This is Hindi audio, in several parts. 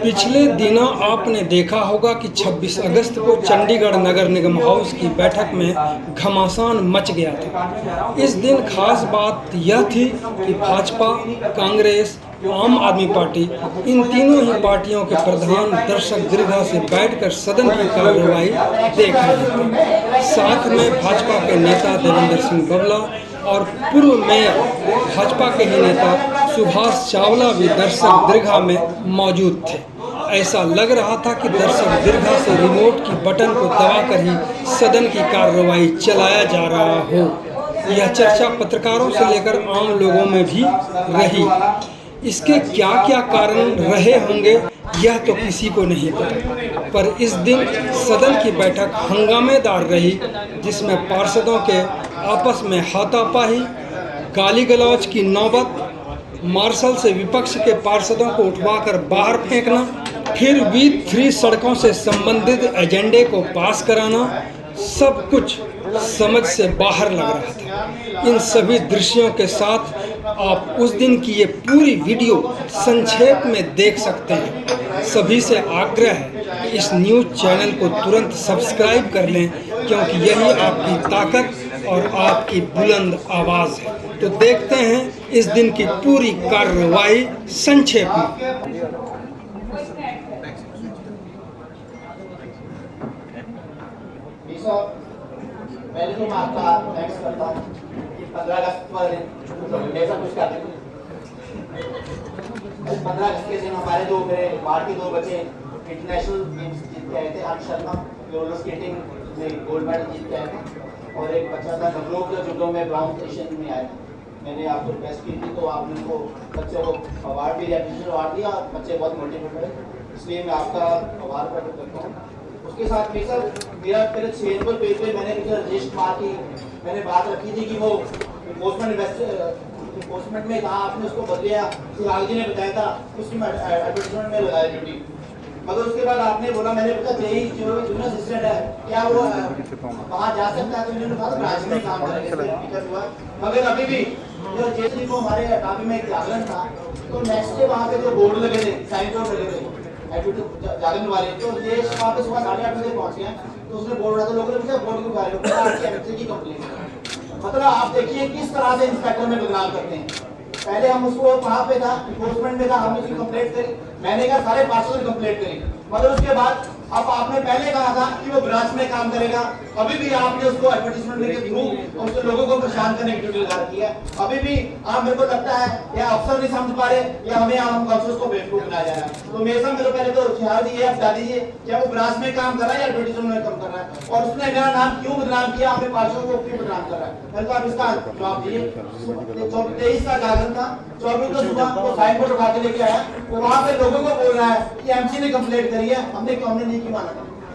पिछले दिनों आपने देखा होगा कि 26 अगस्त को चंडीगढ़ नगर निगम हाउस की बैठक में घमासान मच गया था। इस दिन खास बात यह थी कि भाजपा, कांग्रेस, आम आदमी पार्टी, इन तीनों ही पार्टियों के प्रधान दर्शक दीर्घा से बैठकर सदन की कार्रवाई देख रहे थे। साथ में भाजपा के नेता देवेंद्र सिंह बबला और पूर्व मेयर भाजपा के ही नेता सुभाष चावला भी दर्शक दीर्घा में मौजूद थे। ऐसा लग रहा था कि दर्शक दीर्घा से रिमोट की बटन को दबाकर ही सदन की कार्रवाई चलाया जा रहा हो। यह चर्चा पत्रकारों से लेकर आम लोगों में भी रही। इसके क्या क्या कारण रहे होंगे यह तो किसी को नहीं पता, पर इस दिन सदन की बैठक हंगामेदार रही, जिसमें पार्षदों के आपस में हाथापाई, गाली गलौज की नौबत, मार्शल से विपक्ष के पार्षदों को उठवाकर बाहर फेंकना, फिर V3 सड़कों से संबंधित एजेंडे को पास कराना, सब कुछ समझ से बाहर लग रहा था। इन सभी दृश्यों के साथ आप उस दिन की ये पूरी वीडियो संक्षेप में देख सकते हैं। सभी से आग्रह है कि इस न्यूज़ चैनल को तुरंत सब्सक्राइब कर लें, क्योंकि यही आपकी ताकत और आपकी बुलंद आवाज़ है। तो देखते हैं इस दिन की पूरी कार्रवाई संक्षेप में। पहले तो मैं आपका थैंक्स करता हूँ कि 15 अगस्त पर ऐसा कुछ करते थे। 15 अगस्त के दिन हमारे मेरे वार्ड के 2 बच्चे इंटरनेशनल गेम्स जीत के आए थे। आर्ट शर्मा रोलर स्केटिंग में गोल्ड मेडल जीत के आए थे और एक बच्चा था नवलोक जो जूडो में ब्राउन पोजीशन में आया था। मैंने आपको रिक्वेस्ट की थी तो आपने उनको बच्चे को अवार्ड भी अवार्ड दिया और बच्चे बहुत मोटिवेटेड है, इसलिए मैं आपका आभार प्रकट करता हूँ। उसके साथ में सर मेरा पहले 6 नंबर पेज पे मैंने राजेश कुमार की मैंने बात रखी थी कि वो इन्फोर्समेंट में कहा आपने उसको बदलिया, सुराग जी ने बताया था उसकी एडवर्टाइजमेंट में लगाया ड्यूटी, मगर उसके बाद आपने बोला, मैंने पूछा जेई जो जूनियर असिस्टेंट है क्या वो वहाँ जा सकता है, तो उन्होंने कहा ब्रांच में काम करेंगे। मगर अभी भी जो जेई को हमारे अकादमी में एक जागरण था, तो नेक्स्ट डे वहाँ पे जो बोर्ड लगे थे, साइन बोर्ड लगे थे जागरण वाले, तो ये वहाँ पे सुबह 8:30 बजे पहुँच गए, तो उसने बोर्ड उड़ा, तो लोगों ने पूछा बोर्ड क्यों कार्य की कंप्लेंट। मतलब आप देखिए किस तरह से इंस्पेक्टर में बदनाम करते हैं। पहले हम उसको वहाँ पे था इन्फोर्समेंट में था, हमने उसकी कंप्लेंट करी, मैंने कहा सारे पार्षदों ने कंप्लेंट करी, मगर उसके बाद अब आपने पहले कहा था कि वो ब्रांच में काम करेगा, अभी भी आपने उसको एडवर्टाइजमेंट के थ्रू उसके लोगों को परेशान करने की ड्यूटी लगा रखी है। अभी भी आप मेरे को लगता है या अफसर नहीं समझ पा रहे या हमें हम काउंसिलर्स को बेवकूफ बनाया जा रहा है। तो मेरे साथ मेरे पहले तो ख्याल दीजिए, आप बता दीजिए क्या वो ब्रांच में काम कर रहा है या एडवर्टाइजमेंट में काम कर रहा है, और उसने मेरा नाम क्यों बदनाम किया, अपने पार्षदों को क्यों बदनाम कर रहा है, पहले तो आप इसका जवाब दीजिए। 23 का जागरण था, 24 को सुबह वो साइन बोर्ड उठा के लेके आया, वो वहाँ पे लोगों को बोल रहा है कि एमसी ने कंप्लेंट करी है, हमने नहीं की माना।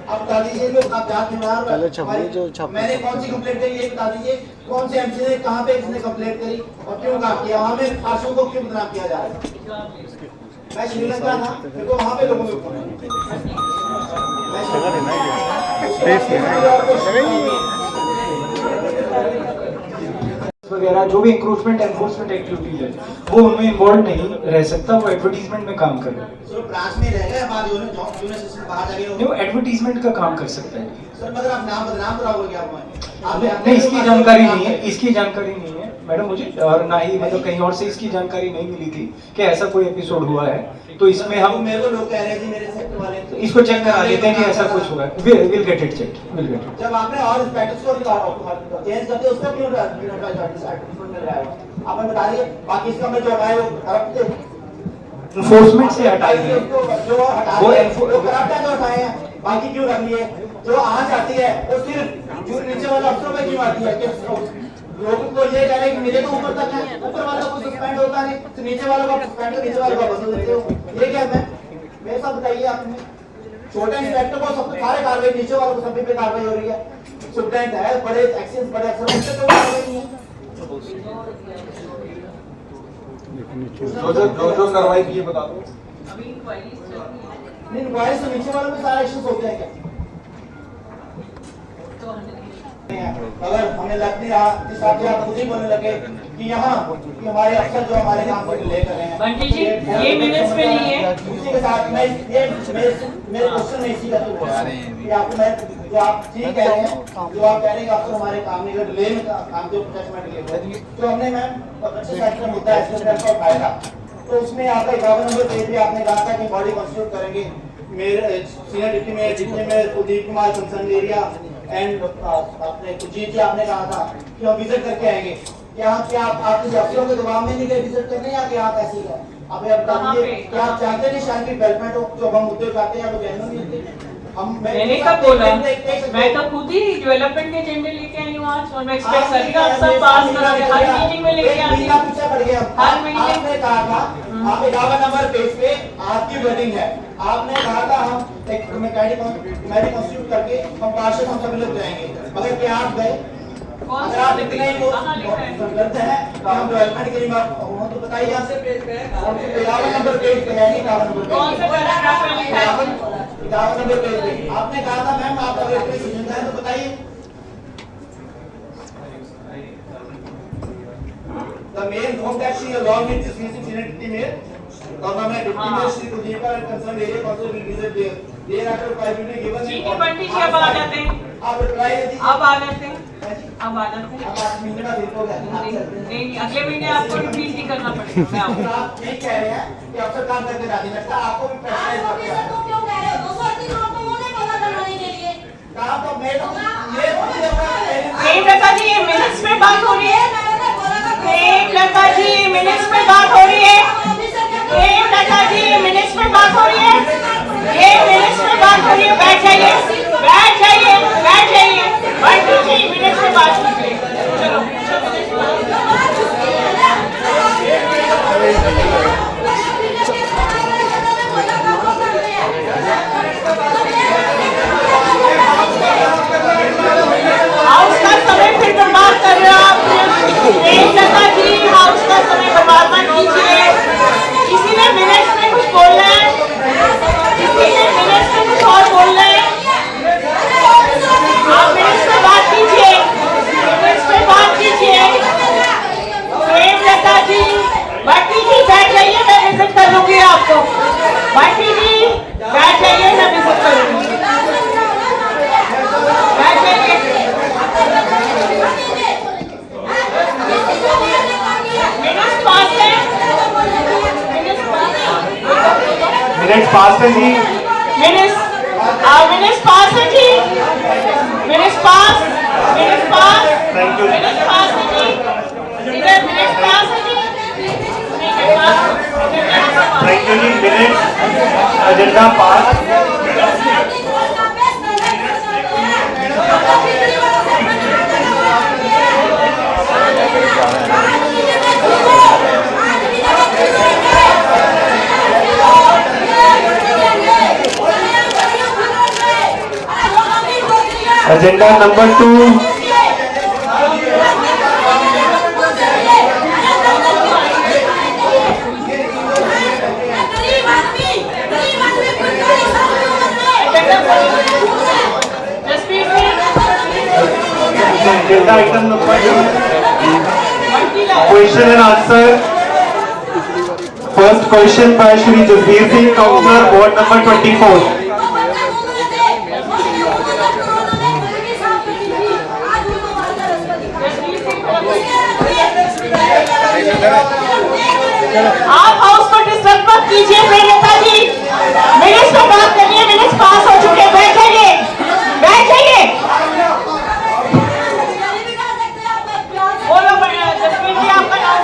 आप बता दीजिए जो आप जांच मैंने कौन सी कंप्लेंट करी, ये बता दीजिए कौन से एमसी ने कहाँ पे इसने कंप्लेंट करी और क्यों काम किया, वहाँ पे पार्षदों को क्यों बदनाम किया जा रहा है। मैं श्रीलंका था, फिर तो वहाँ पे लोगों वगैरह जो भी इंक्रोचमेंट एनफोर्समेंट एक्टिविटीज है वो उनमें इन्वॉल्व नहीं रह सकता, वो एडवर्टीजमेंट में काम कर ब्रांच में रह गए बाद जूनियर असिस्टेंट बाहर जाके वो एडवर्टीजमेंट का काम कर सकता है। सर मतलब आप नाम बदनाम कराओगे आप नहीं, इसकी जानकारी नहीं है, इसकी जानकारी नहीं है मैडम मुझे, और ना ही मतलब कहीं और से इसकी जानकारी नहीं मिली थी कि ऐसा कोई एपिसोड हुआ है, तो इसमें हम मेरे को लोग कह रहे थे मेरे सेक्टर वाले तो इसको चेक करा लेते हैं कि ऐसा कुछ हुआ है। Will get it checked, will get it. जब आपने और इंस्पेक्टर्स को चेंज करते उसको क्यों सर्टिफिकेट मिल रहा है, आप हमें बता दीजिए। बाकी इसका मैं जो हटाए वो करप्ट थे, एनफोर्समेंट से हटाए हैं जो हटाए वो करप्ट है, जो हटाए हैं, बाकी क्यों रख लिए। जो आज आती है वो सिर्फ जो नीचे वाला अफसरों में क्यों आती है कि लोगों को ये कह रहे कि मेरे तो ऊपर तक है, ऊपर वाला को सस्पेंड होता नहीं तो नीचे वालों का सस्पेंड नीचे वालों का बदल देते हो, ये क्या है। मेरे साथ बताइए आपने छोटे इंस्पेक्टर को सब सारे कार्रवाई, नीचे वालों को सभी पे कार्रवाई हो रही है, सुप्रेंट है, बड़े एक्शंस बड़े अफसर उनसे तो कार्रवाई नहीं है। जो कार्रवाई की बता दो। इंक्वायरी से नीचे वालों में सारे एक्शंस होते हैं क्या? अगर हमें लग नहीं रहा जिस आप खुद ही बोलने लगे कि कि यहाँ कि हमारे अफसर जो हमारे काम को लेकर रहे हैं। बंटी जी, ये मिनट्स में नहीं है। उसी के साथ मैं ये मेरे क्वेश्चन में इसी का तो बोल रहा हूं कि आपको मैं जो आप ठीक कह रहे हैं, जो आप कह रहे हैं कि अफसर हमारे काम नहीं कर डिले में काम जो 50 मिनट के लिए तो हमने मैम 25 सेक्टर मुद्दा है इसका उठाया था, तो उसमें आपका 51 नंबर पेज पे आपने कहा था कि बॉडी कॉन्स्टिट्यूट करेंगे मेरे सीनियर डिप्टी मेयर जितने में Kuldeep Kumar concern area and अपने कुलजीत जी आपने कहा था कि हम विजिट करके आएंगे। क्या आप किसी अफसरों के दबाव में नहीं गए विजिट करने या क्या आप ऐसे ही गए? अब ये बताइए क्या आप चाहते हैं कि शायद डेवलपमेंट हो जो हम मुद्दे उठाते हैं वो जेन्युइन नहीं होते? मैंने कब बोला? मैं तो खुद ही डेवलपमेंट के एजेंडे लेके आई हूँ आज और मैं एक्सपेक्ट कर रही हूँ आप सब पास करोगे, हर मीटिंग में लेके आती हूँ, हर मीटिंग। आपने कहा था आप 51 नंबर पेज पे आपकी वेटिंग है, आपने कहा था हम एक कमेटी कॉन्स्टिट्यूट करके हम पार्षद हम सब लोग जाएंगे, मगर क्या आप गए? अगर आप इतने ही संबद्ध हैं कि हम डेवलपमेंट के लिए हो तो बताइए आपसे पेज पे 51 नंबर पेज पे है नहीं 51 नंबर पेज कौन सा पैराग्राफ में लिखा है? 51 नंबर पेज पे आपने कहा था मैम आप अगर इतनी सुविधा है तो बताइए। The main home that she along with this meeting senior deputy mayor, government deputy mayor Shri Kudeepa and concerned area council will visit there. Thereafter 5 minutes given. ठीक है बंटी जी, अब आ जाते हैं, आप रिप्लाई दे दीजिए। अब आ जाते हैं, अब आ जाते हैं। अब 8 महीने का दिन हो गया। नहीं, अगले महीने आपको रिपीट नहीं करना पड़ेगा, मैं आऊँगा। आप नहीं कह रहे हैं कि अफसर काम करके राजी लगता आपको भी प्रेशराइज करते हैं। तो क्यों कह रहे हो? 238 लोगों को उन्हें पता करवाने के लिए। काम तो मैं प्रेमलता जी, ये मिनट्स में बात हो रही है। प्रेमलता जी, मिनट्स में बात हो रही है। प्रेमलता जी, मिनट्स में बात हो रही है। ये मिनट्स में बात हो रही है। बैठ जाइए, बैठ जाइए, बैठ जाइए। बंटी जी, मिनट्स में बात कीजिए। चलो हाउस का समय फिर बर्बाद कर रहे हो आप। प्रेमलता जी, हाउस का समय बर्बाद मत कीजिए। किसी ने मिनट्स में कुछ बोलना है, किसी ने मिनट्स में कुछ और बोलना है, आप मिनट्स में बात कीजिए, मिनट्स में बात कीजिए। प्रेमलता जी, बंटी जी बैठ जाइए, मैं विजिट कर लूंगी आपको। बंटी जी बैठ जाइए, मैं विजिट करूंगी। बैठ जाइए। मिनट्स पास है, मिनट्स पास है जी। मिनट्स पास है जी, minutes pass, minutes pass, thank you. Minutes pass है जी, इधर मिनट्स पास है जी, ठीक है पास। थैंक यू जी। Minutes agenda pass. Agenda number 2। Agenda item number 2, question and answer. First question by Shri Jasvir Singh, councillor ward number 24। आप हाउस को डिस्टर्ब मत कीजिए। प्रेमलता जी, मिनट्स में बात करिए, मिनट्स पास हो चुके हैं। बैठ जाइए, बैठ जाइए। बोलो जसवीर जी, आपका नाम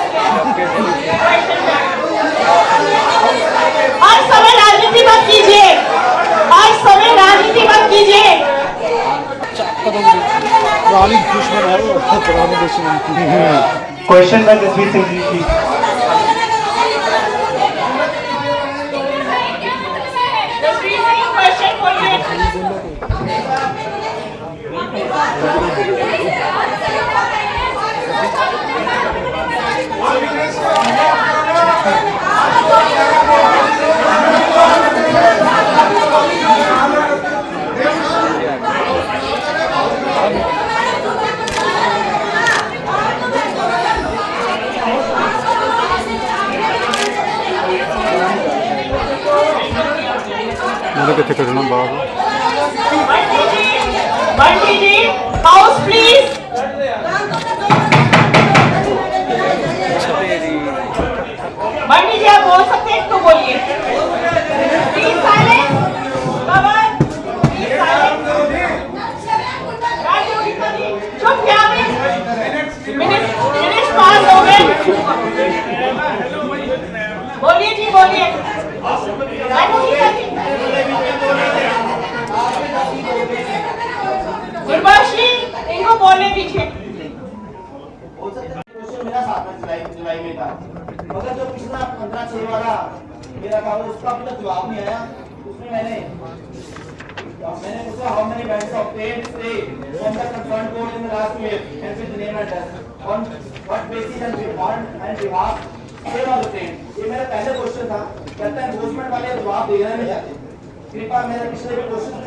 हर समय राजनीति मत कीजिए, हर समय राजनीति मत कीजिए। Question by Jasvir Singh ji please. Jasvir Singh, question बोलिए। कितने करना बाहर बंटी जी हाउस प्लीज। बंटी जी आप बोल सकते हैं तो बोलिए। प्लीज साइलेंस बाबा, प्लीज साइलेंस। चुप क्या मिनट पास हो गए। बोलिए जी बोलिए। गुरबाशी इनको बोलने दीजिए। क्वेश्चन मेरा साथ में जुलाई में था, मगर जो पिछला 15-6 वाला मेरा था उसका अभी तक जवाब नहीं आया। उसमें मैंने पूछा how many banks of paid stay from the concern court in the last year and with name and address on what basis and behalf same of the state. ये मेरा पहला क्वेश्चन था। कहता है एनफोर्समेंट वाले जवाब देना नहीं चाहते। कृपया मेरे पिछले भी क्वेश्चन में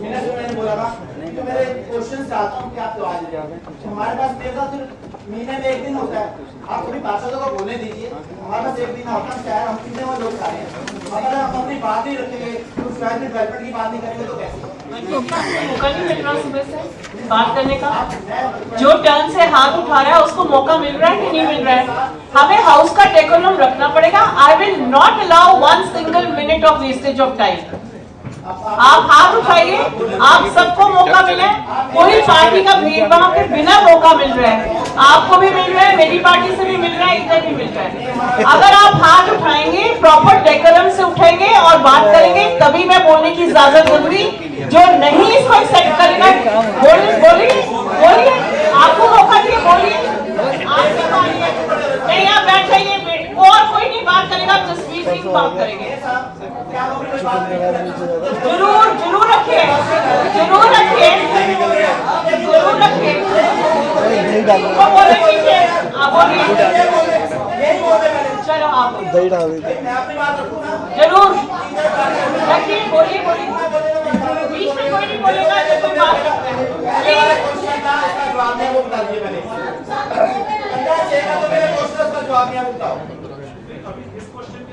मैंने बोला था कि मेरे क्वेश्चन चाहता हूँ कि आप जवाब दीजिए। हमारे पास मेरे साथ महीने में 1 दिन होता है, आप थोड़ी पार्षदों को बोलने दीजिए। हमारे पास 1 दिन होता है, शायद हम कितने वो लोग सारे हैं। अगर हम अपनी बात नहीं रखेंगे तो शायद डेवलपमेंट की बात नहीं करेंगे तो कैसे? मौका नहीं मिल रहा सुबह से बात करने का। जो टर्न से हाथ उठा रहा है उसको मौका मिल रहा है कि नहीं मिल रहा है? हमें हाउस का डेकोरम रखना पड़ेगा। I will not allow 1 single minute of wastage of time. आप हाथ उठाइए, आप सबको मौका मिले। कोई पार्टी का भेदभाव के बिना मौका मिल रहा है, आपको भी मिल रहा है, मेरी पार्टी से भी मिल रहा है, इधर भी मिल रहा है। अगर आप हाथ उठाएंगे, प्रॉपर डेकोरम से उठेंगे और बात करेंगे, तभी मैं बोलने की इजाजत दूंगी। जो नहीं इसको एक्सेप्ट करेगा बोलिए, आपको मौका दिए, बोलिए। आपकी बारी है। नहीं आप बैठ जाइए, और कोई नहीं बात करेगा, जसवीर सिंह बात करेंगे। जरूर रखिए। वो बोले कीजिए, आप बोलिए। चलो आप जरूर रखिए, बोलिए। बीच में कोई नहीं बोलेगा जब तुम बात करते हैं।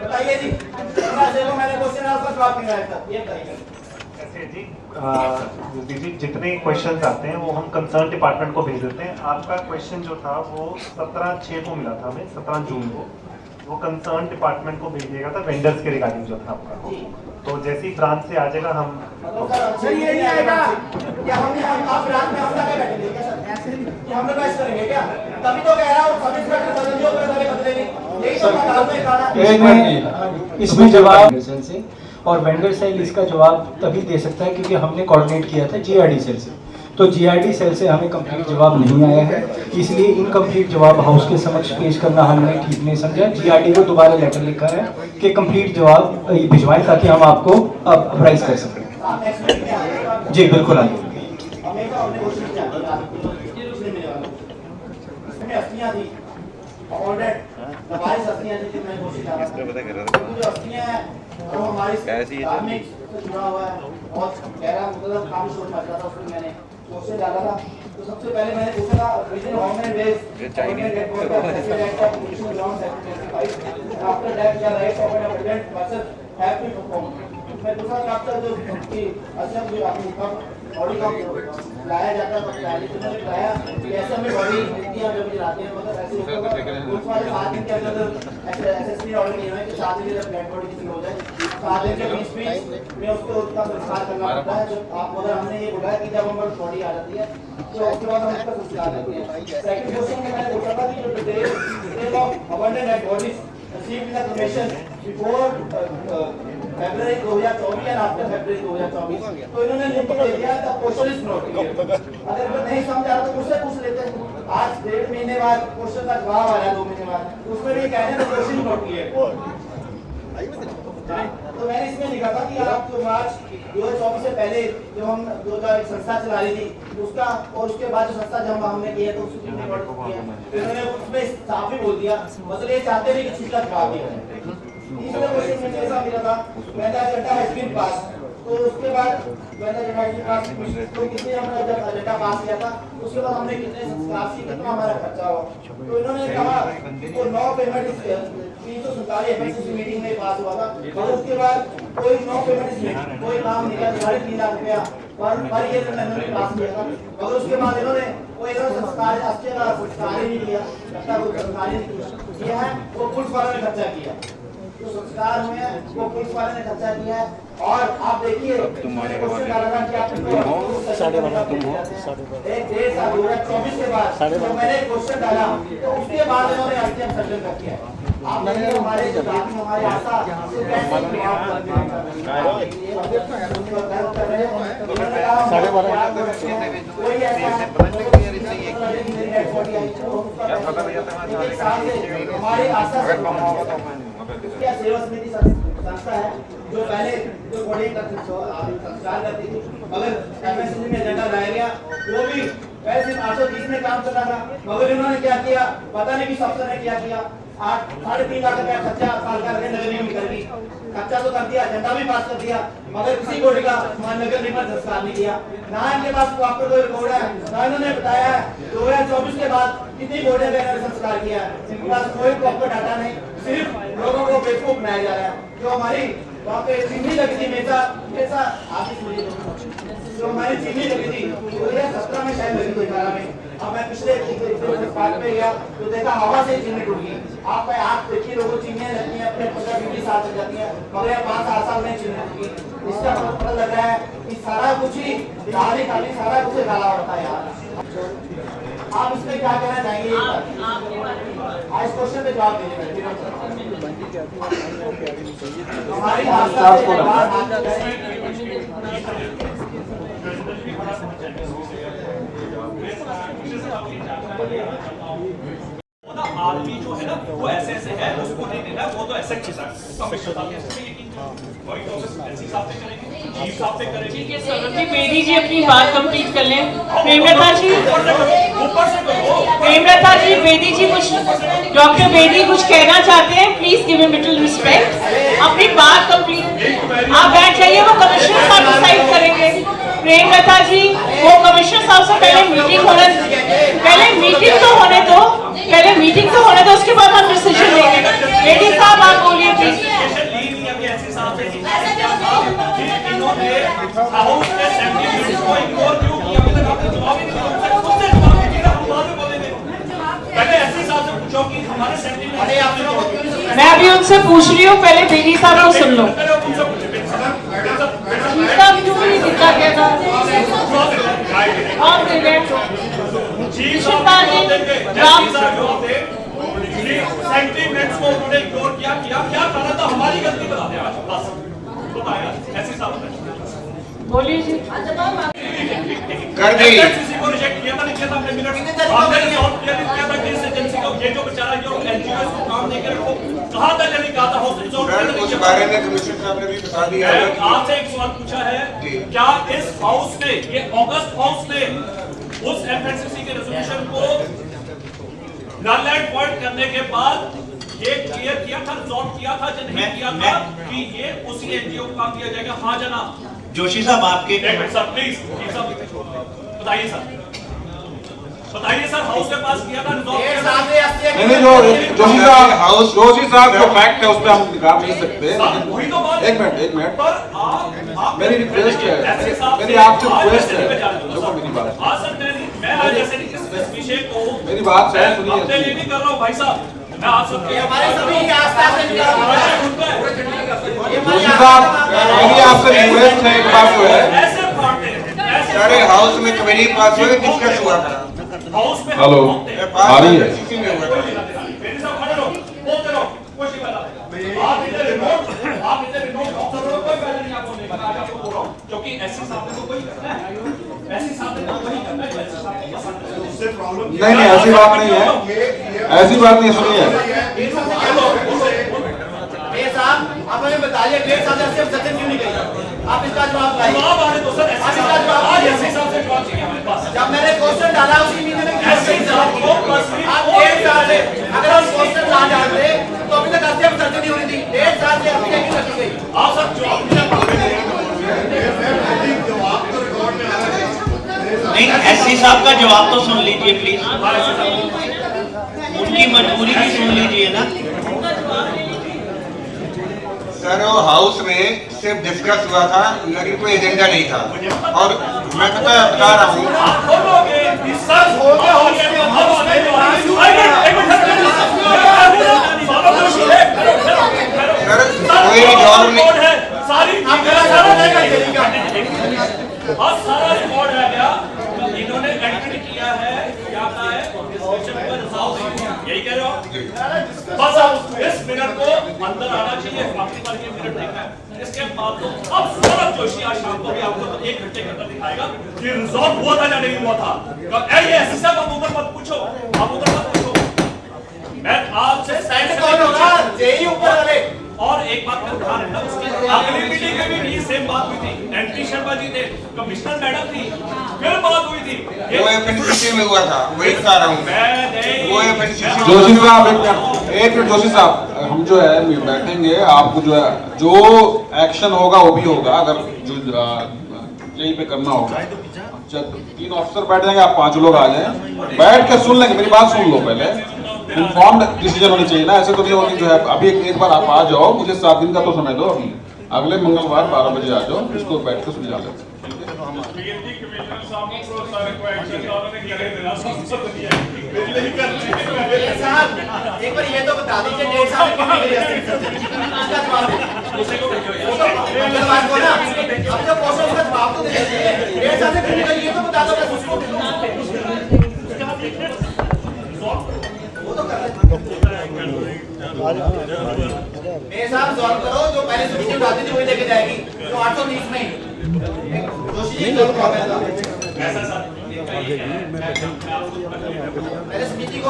बताइए जी, मैंने क्वेश्चन आपका जवाब नहीं आया था, ये बताइए। जी जितने क्वेश्चंस आते हैं वो हम कंसर्न डिपार्टमेंट को भेज देते हैं। आपका क्वेश्चन जो था वो 17/6 को मिला था हमें, 17 जून को। वो कंसर्न डिपार्टमेंट को भेजिएगा था वेंडर्स के रिगार्डिंग जो था आपका। तो जैसे ही ब्रांच से आ जाएगा हम सर ये नहीं आएगा क्या? हम आप ब्रांच में हम लगा बैठेंगे क्या सर? ऐसे कि हम लोग ऐसे करेंगे क्या? तभी तो कह रहा हूं सब इंस्पेक्टर बदल दियो, बदले नहीं। यही तो काम में कहा। इसमें जवाब से और वेंडर सेल इसका जवाब तभी दे सकता है क्योंकि हमने कोऑर्डिनेट किया था जीआरडी सेल से। तो जीआरडी सेल से हमें कंप्लीट जवाब नहीं आया है, इसलिए इनकम्प्लीट जवाब हाउस के समक्ष पेश करना हमने ठीक नहीं समझा। जीआरडी को दोबारा लेटर लिखा है कि कंप्लीट जवाब भिजवाएं ताकि हम आपको अप्राइज कर सकें। जी बिल्कुल आइए। जुड़ा हुआ है और गहरा मतलब काफी शोर मच रहा था, उसमें मैंने क्वेश्चन डाला था। तो सबसे पहले मैंने पूछा था reason how many days after that या right of an present person have to perform. मैं दूसरा आफ्टर जो कि अच्छा जो आपने बॉडी का लाया जाता है, पहले तो मैंने बताया कि ऐसे में बॉडी इतनी हम जब चलाते हैं मतलब ऐसे होता है उस वाले 7 दिन के अंदर एसएसपी ऑर्डर किया है कि 7 दिन में डेड बॉडी किसी हो जाए, 7 दिन के बीच में उसको उसका संस्कार करना पड़ता है। जब आप मतलब हमने ये बोला कि जब हमारी बॉडी आ जाती है तो उसके बाद हम उसका संस्कार करते हैं। सेकंड क्वेश्चन में मैंने पूछा था कि जो detail of abandoned dead bodies received in the commission before February 2024 and after February 2024, तो इन्होंने लिख दे दिया था क्वेश्चन इज नॉट क्लियर। अगर मैं नहीं समझ आ रहा तो मुझसे पूछ लेते हैं। आज 1.5 महीने बाद क्वेश्चन का जवाब आ रहा है, 2 महीने बाद, उसमें भी कह रहे हैं क्वेश्चन नॉट क्लियर। तो मैंने इसमें लिखा था कि आप जो मार्च 2024 से पहले जो हम जो एक संस्था चला रही थी उसका और उसके बाद जो संस्था जब हमने किया तो उसको उन्होंने उसमें साफ ही बोल दिया, मतलब ये चाहते थे कि चीज का जवाब दिया। तीसरा क्वेश्चन में ऐसा मिला था मैंने एजेंडा हैज बीन पास, तो उसके बाद मैंने एजेंडा हैज बीन पास तो कितने हमने जब एजेंडा पास किया था उसके बाद हमने कितने राशि कितना हमारा खर्चा हुआ, तो इन्होंने कहा वो 9 पेमेंट 347 एफएससी मीटिंग में पास हुआ था और उसके बाद कोई नो पेमेंट कोई काम नहीं किया, 3.5 लाख रुपया पर ईयर मैंने पास किया था। मगर उसके बाद इन्होंने कोई संस्कार अच्छे का संस्कार ही नहीं किया, अच्छा कोई संस्कार ही नहीं किया है, वो पुलिस वालों ने खर्चा किया, जो संस्कार हुए हैं वो पुलिस वाले ने खर्चा किया है। और आप देखिए क्वेश्चन डाला था कि आप 2024 के बाद जब मैंने क्वेश्चन डाला तो उसके बाद इन्होंने अंतिम सर्जन कर किया है। आप देखिए हमारे जो बाकी हमारे आशा से कैसे कर रहे हैं, कोई ऐसा हमारी आशा क्या सेवा समिति संस्था है जो पहले जो बड़े संस्कार करती थी, मगर एमएससी में एजेंडा लाया गया, वो भी पहले सिर्फ 830 में काम चला था, मगर इन्होंने क्या किया पता नहीं किस अफसर ने क्या किया, 3.5 लाख रुपया खर्चा साल का नगर निगम कर दी, खर्चा तो कर दिया, एजेंडा भी पास कर दिया, मगर किसी बॉडी का नगर निगम संस्कार नहीं किया, ना इनके पास प्रॉपर कोई रिकॉर्ड है, ना इन्होंने बताया 2024 के बाद कितनी बॉडी का संस्कार किया, इनके पास कोई प्रॉपर डाटा नहीं, सिर्फ लोगों को बेवकूफ बनाया जा रहा है। जो हमारी वहाँ पे चीनी लगी थी मेसा आगे सुनिए, जो हमारी चीनी लगी थी 2017 में शायद लगी थी 11 में, अब मैं पिछले पार्ट में गया तो देखा हवा से चीनी टूट गई। आप देखिए लोगों चीनियां लगती हैं अपने 15-20 साल तक जाती हैं, मगर यहाँ 5-7 साल में चीनी टूट गई। इसका पता लग रहा है कि सारा कुछ ही खाली सारा कुछ काला होता है यार। आप इसमें क्या कहना चाहेंगे? इस क्वेश्चन पे जवाब दीजिए। हमारी आस्था से आदमी जो है ना वो ऐसे ऐसे है, उसको नहीं देना, वो तो ऐसे बेदी जी अपनी बात कंप्लीट कर लें। प्रेमलता जी, प्रेमलता जी, बेदी जी कुछ, डॉक्टर बेदी कुछ कहना चाहते हैं, please give him little respect. अपनी बात कंप्लीट, आप बैठ जाइए, वो कमिश्नर साहब डिसाइड करेंगे। प्रेमलता जी, वो कमिश्नर साहब से पहले मीटिंग होने, पहले मीटिंग तो होने दो, पहले मीटिंग तो होने दो, उसके बाद हम डिसीजन लेंगे। लेडी साहब आप बोलिए प्लीज। मैं अभी उनसे पूछ रही हूँ, पहले बेदी साहब को सुन लो। साहब क्यों नहीं दिखा गया था और सेंटीमेंट्स को उन्होंने इग्नोर किया, क्या करना था, हमारी गलती बता दें आज, बस बताया ऐसे साहब बोलिए जी। कर दी किसी को रिजेक्ट किया था, नहीं किया था, हमने मिनट हमने रिजॉल्व किया था कि इस एजेंसी को, ये जो बेचारा जो एनजीओ को काम नहीं करे, वो कहां तक नहीं कहा था, हाउस रिजॉल्व उस बारे में कमिश्नर साहब ने भी बता दिया है। आपसे एक सवाल पूछा है, क्या इस हाउस ने, ये ऑगस्ट हाउस ने उस एफएनसीसी के रेजोल्यूशन को नल एंड वॉइड करने के बाद ये क्लियर किया था, रिजॉल्व किया था, जो नहीं किया था कि ये उसी एनजीओ को काम दिया जाएगा? हाँ जनाब। जोशी साहब आपके सर प्लीज बताइए सर, बताइए सर, हाउस के पास किया था, नहीं जोशी साहब जो फैक्ट है उस पर हम निकाल नहीं सकते। एक मिनट मेरी रिक्वेस्ट है, मेरी आपसे रिक्वेस्ट है, देखो मेरी बात, मेरी बात सुनिए। नहीं कर रहा हूँ भाई साहब, मैं आप सबके हमारे सभी आस्था से जोशी साहब मेरी आपसे रिक्वेस्ट है, एक बात जो है, सारे हाउस में कमेटी पास हुआ, डिस्कस हुआ था, हाउस में हेलो आ रही है, क्योंकि ऐसी साहब को कोई करना है, ऐसी साहब को वही करना है, नहीं ऐसी बात नहीं है, ऐसी बात नहीं, सुनिए साहब, आप हमें बताइए 1.5 साल से सचिन क्यों नहीं गई? आप इसका जवाब लाइए। जवाब आने दो सर, आप इसका जवाब आज ऐसे हिसाब से जवाब चाहिए हमारे पास। जब मैंने क्वेश्चन डाला उसी महीने में ऐसे ही जवाब को आप 1.5 साल से अगर हम क्वेश्चन ना डालते तो अभी तक अस्सी सर्जरी नहीं होनी थी। 1.5 साल से अस्सी क्यों रखी गई? आप सब जवाब नहीं, एससी साहब का जवाब तो सुन लीजिए प्लीज, उनकी मजबूरी भी सुन लीजिए ना। सर वो हाउस में सिर्फ डिस्कस हुआ था, लेकिन कोई एजेंडा नहीं था। और मैं बता रहा हूँ सर, कोई जॉब नहीं, सारा रिकॉर्ड है क्या इन्होंने एंट्री किया है, क्या कहा है, यही कह रहे हो? बस अब इस मिनट को अंदर आना चाहिए, बाकी बार ये मिनट देखना है। इसके बाद तो अब सौरभ जोशी आज शाम को भी आपको तो 1 घंटे के अंदर दिखाएगा कि रिजॉल्व हुआ था या नहीं हुआ था। ऐसे सब आप उधर मत पूछो, आप उधर मत पूछो, मैं आपसे साइड कौन होगा जेई ऊपर वाले। और एक बात का ध्यान रखना, उसकी अगली मीटिंग में भी ये सेम बात हुई थी, एंटी शर्मा जी थे, कमिश्नर मैडम थी, फिर बात हुई थी, वो एफएनसीसी में हुआ था, वही बता रहा हूँ मैं, वो एफएनसीसी। जोशी साहब एक मिनट जोशी साहब, हम जो है बैठेंगे, आपको जो है जो एक्शन होगा वो भी होगा, अगर जो यहीं पे करना होगा। 3 ऑफिसर बैठ जाएंगे, आप 5 लोग आ जाएं, बैठ के सुन लेंगे, मेरी बात सुन लो पहले। इन्फॉर्म्ड डिसीजन होनी चाहिए ना, ऐसे तो नहीं होनी जो है। अभी एक बार आप आ जाओ, मुझे 7 दिन का तो समय दो, अभी अगले मंगलवार 12 बजे आ जाओ, इसको बैठ के सुलझा लेते हैं। एक बार ये तो बता दीजिए 1.5 साल इसका जवाब अब जो क्वेश्चन का जवाब तो दे दीजिए, 1.5 साल से पूरा ये तो बता दो मैं उसको वो तो कर मेरे साथ सॉल्व करो, जो पहले से मीटिंग आती थी वही लेके जाएगी, तो 820 में जोशी जी को ऐसा सर पहले समिति को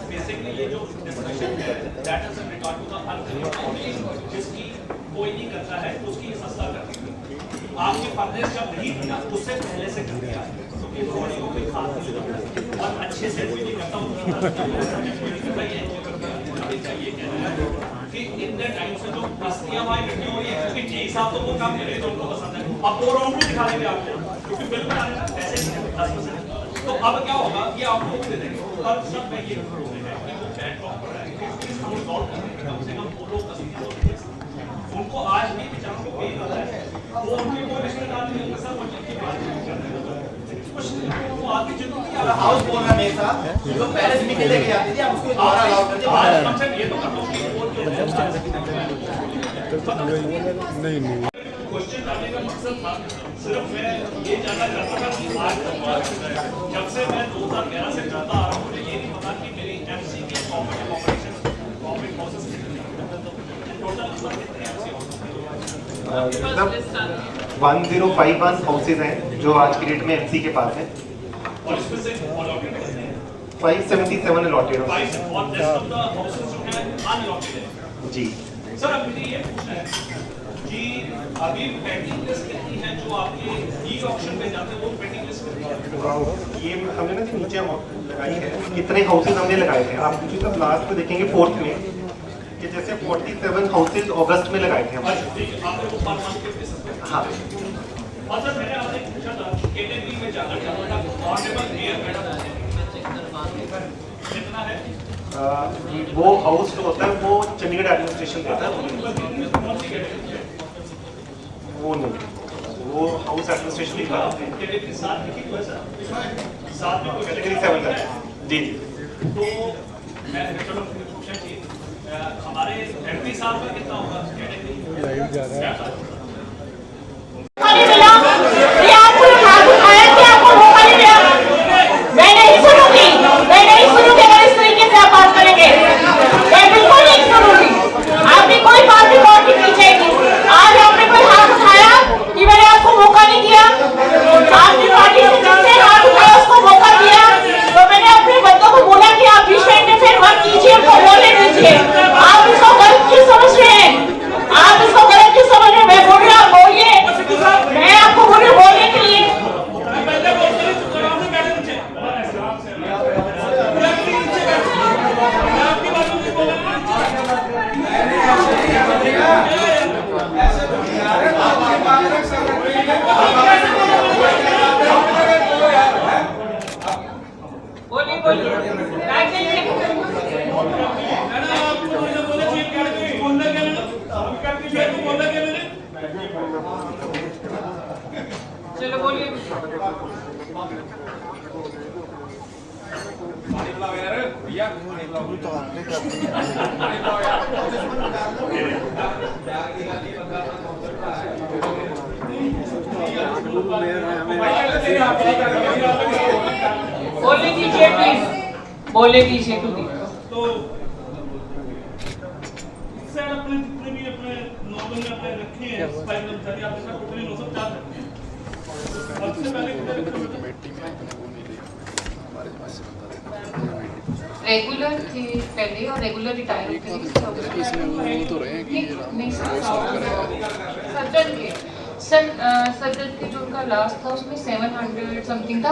बेसिकली ये जो डिस्कशन है that is record to the हर जिसकी कोई नहीं करता है उसकी सस्ता करती है। आपके फर्नेस जब नहीं थी ना उससे पहले से कर दिया, क्योंकि बॉडी को कोई खास नहीं और अच्छे से भी नहीं करता कि इतने टाइम से जो बस्तियां वहां इकट्ठी हो रही है, क्योंकि जेई साहब तो वो काम कर रहे हैं जो उनको पसंद है। अब वो राउंड भी दिखा देंगे आपको, क्योंकि बिल्कुल आएगा ऐसे 10%। तो अब क्या होगा कि आप लोग दे देंगे, और सब मैं ये बोल रहे हैं कि वो चैट टॉप पर है, हम सॉल्व करेंगे, कम से कम 2 लोग उनको आज भी बेचारों को पे करना है, वो उनके कोई रिश्तेदार नहीं है, सब उनकी बात नहीं कर रहे हैं, कुछ वो आगे जितनी अगर हाउस बोल रहा है मेरे साथ जो पहले से मीटिंग लेके जाती थी, आप उसको दोबारा अलाउ कर दीजिए। आज कम से कम ये तो कर दो कि नहीं क्वेश्चन करने का मकसद था सिर्फ मैं ये जानना चाहता था कि आज जब से मैं 2011 से करता आ रहा हूँ, मुझे ये नहीं पता कि मेरी एमसी की competitive operation competitive process total मतलब 1051 हाउसेज हैं जो आज की डेट में एमसी के पास हैं, और इसमें से 577 अलॉटेड जी। सर अब मुझे ये पूछना है कि अभी पेंडिंग लिस्ट कितनी है जो आपके ई ऑक्शन में जाते हैं, वो पेंडिंग लिस्ट कितनी है? ये हमने ना नीचे लगाई है कितने हाउसेज हमने लगाए थे, आप मुझे तब लास्ट में देखेंगे 4th में कि जैसे 47 हाउसेज अगस्त में लगाए थे हम। हाँ और सर मैंने आपसे पूछा था कैटेगरी में जाना चाहता था, ऑनरेबल मेयर मैडम कितना है? वो हाउस जो होता है वो चंडीगढ़ एडमिनिस्ट्रेशन देता है, वो नहीं, वो हाउस एडमिनिस्ट्रेशन ही कराते हैं। कैटेगरी 7 में की सर 7 में कैटेगरी 7 का जी जी। तो मैं चलो पूछा कि हमारे एमपी साहब का कितना होगा कैटेगरी? मैं नहीं सुनूंगी अगर इस तरीके से आप बात करेंगे, मैं बिल्कुल नहीं सुनूंगी। आपने कोई बात रिकॉर्ड नहीं की जाएगी। आज आपने कोई हाथ उठाया कि मैंने आपको मौका नहीं दिया, आपने पार्टी से जिससे हाथ उठाया उसको मौका दिया, तो मैंने अपने बंदों को बोला कि आप बीच में इंटरफेयर मत कीजिए, उनको बोलने दीजिए। आप इसको गलत क्यों समझ रहे हैं? आप इसको गलत क्यों समझ रहे हैं? मैं दीजिए प्लीज, बोले दीजिए टू दी। तो इससे अपने जितने भी अपने नॉर्मल में अपने रखे हैं सफाई कर्मचारी आपके साथ टोटली 950 रखे हैं। और इससे पहले रेगुलर थे पहले और रेगुलर रिटायर हो गए नहीं सर्जन के सर्जन के जो उनका लास्ट था उसमें 700 समथिंग था,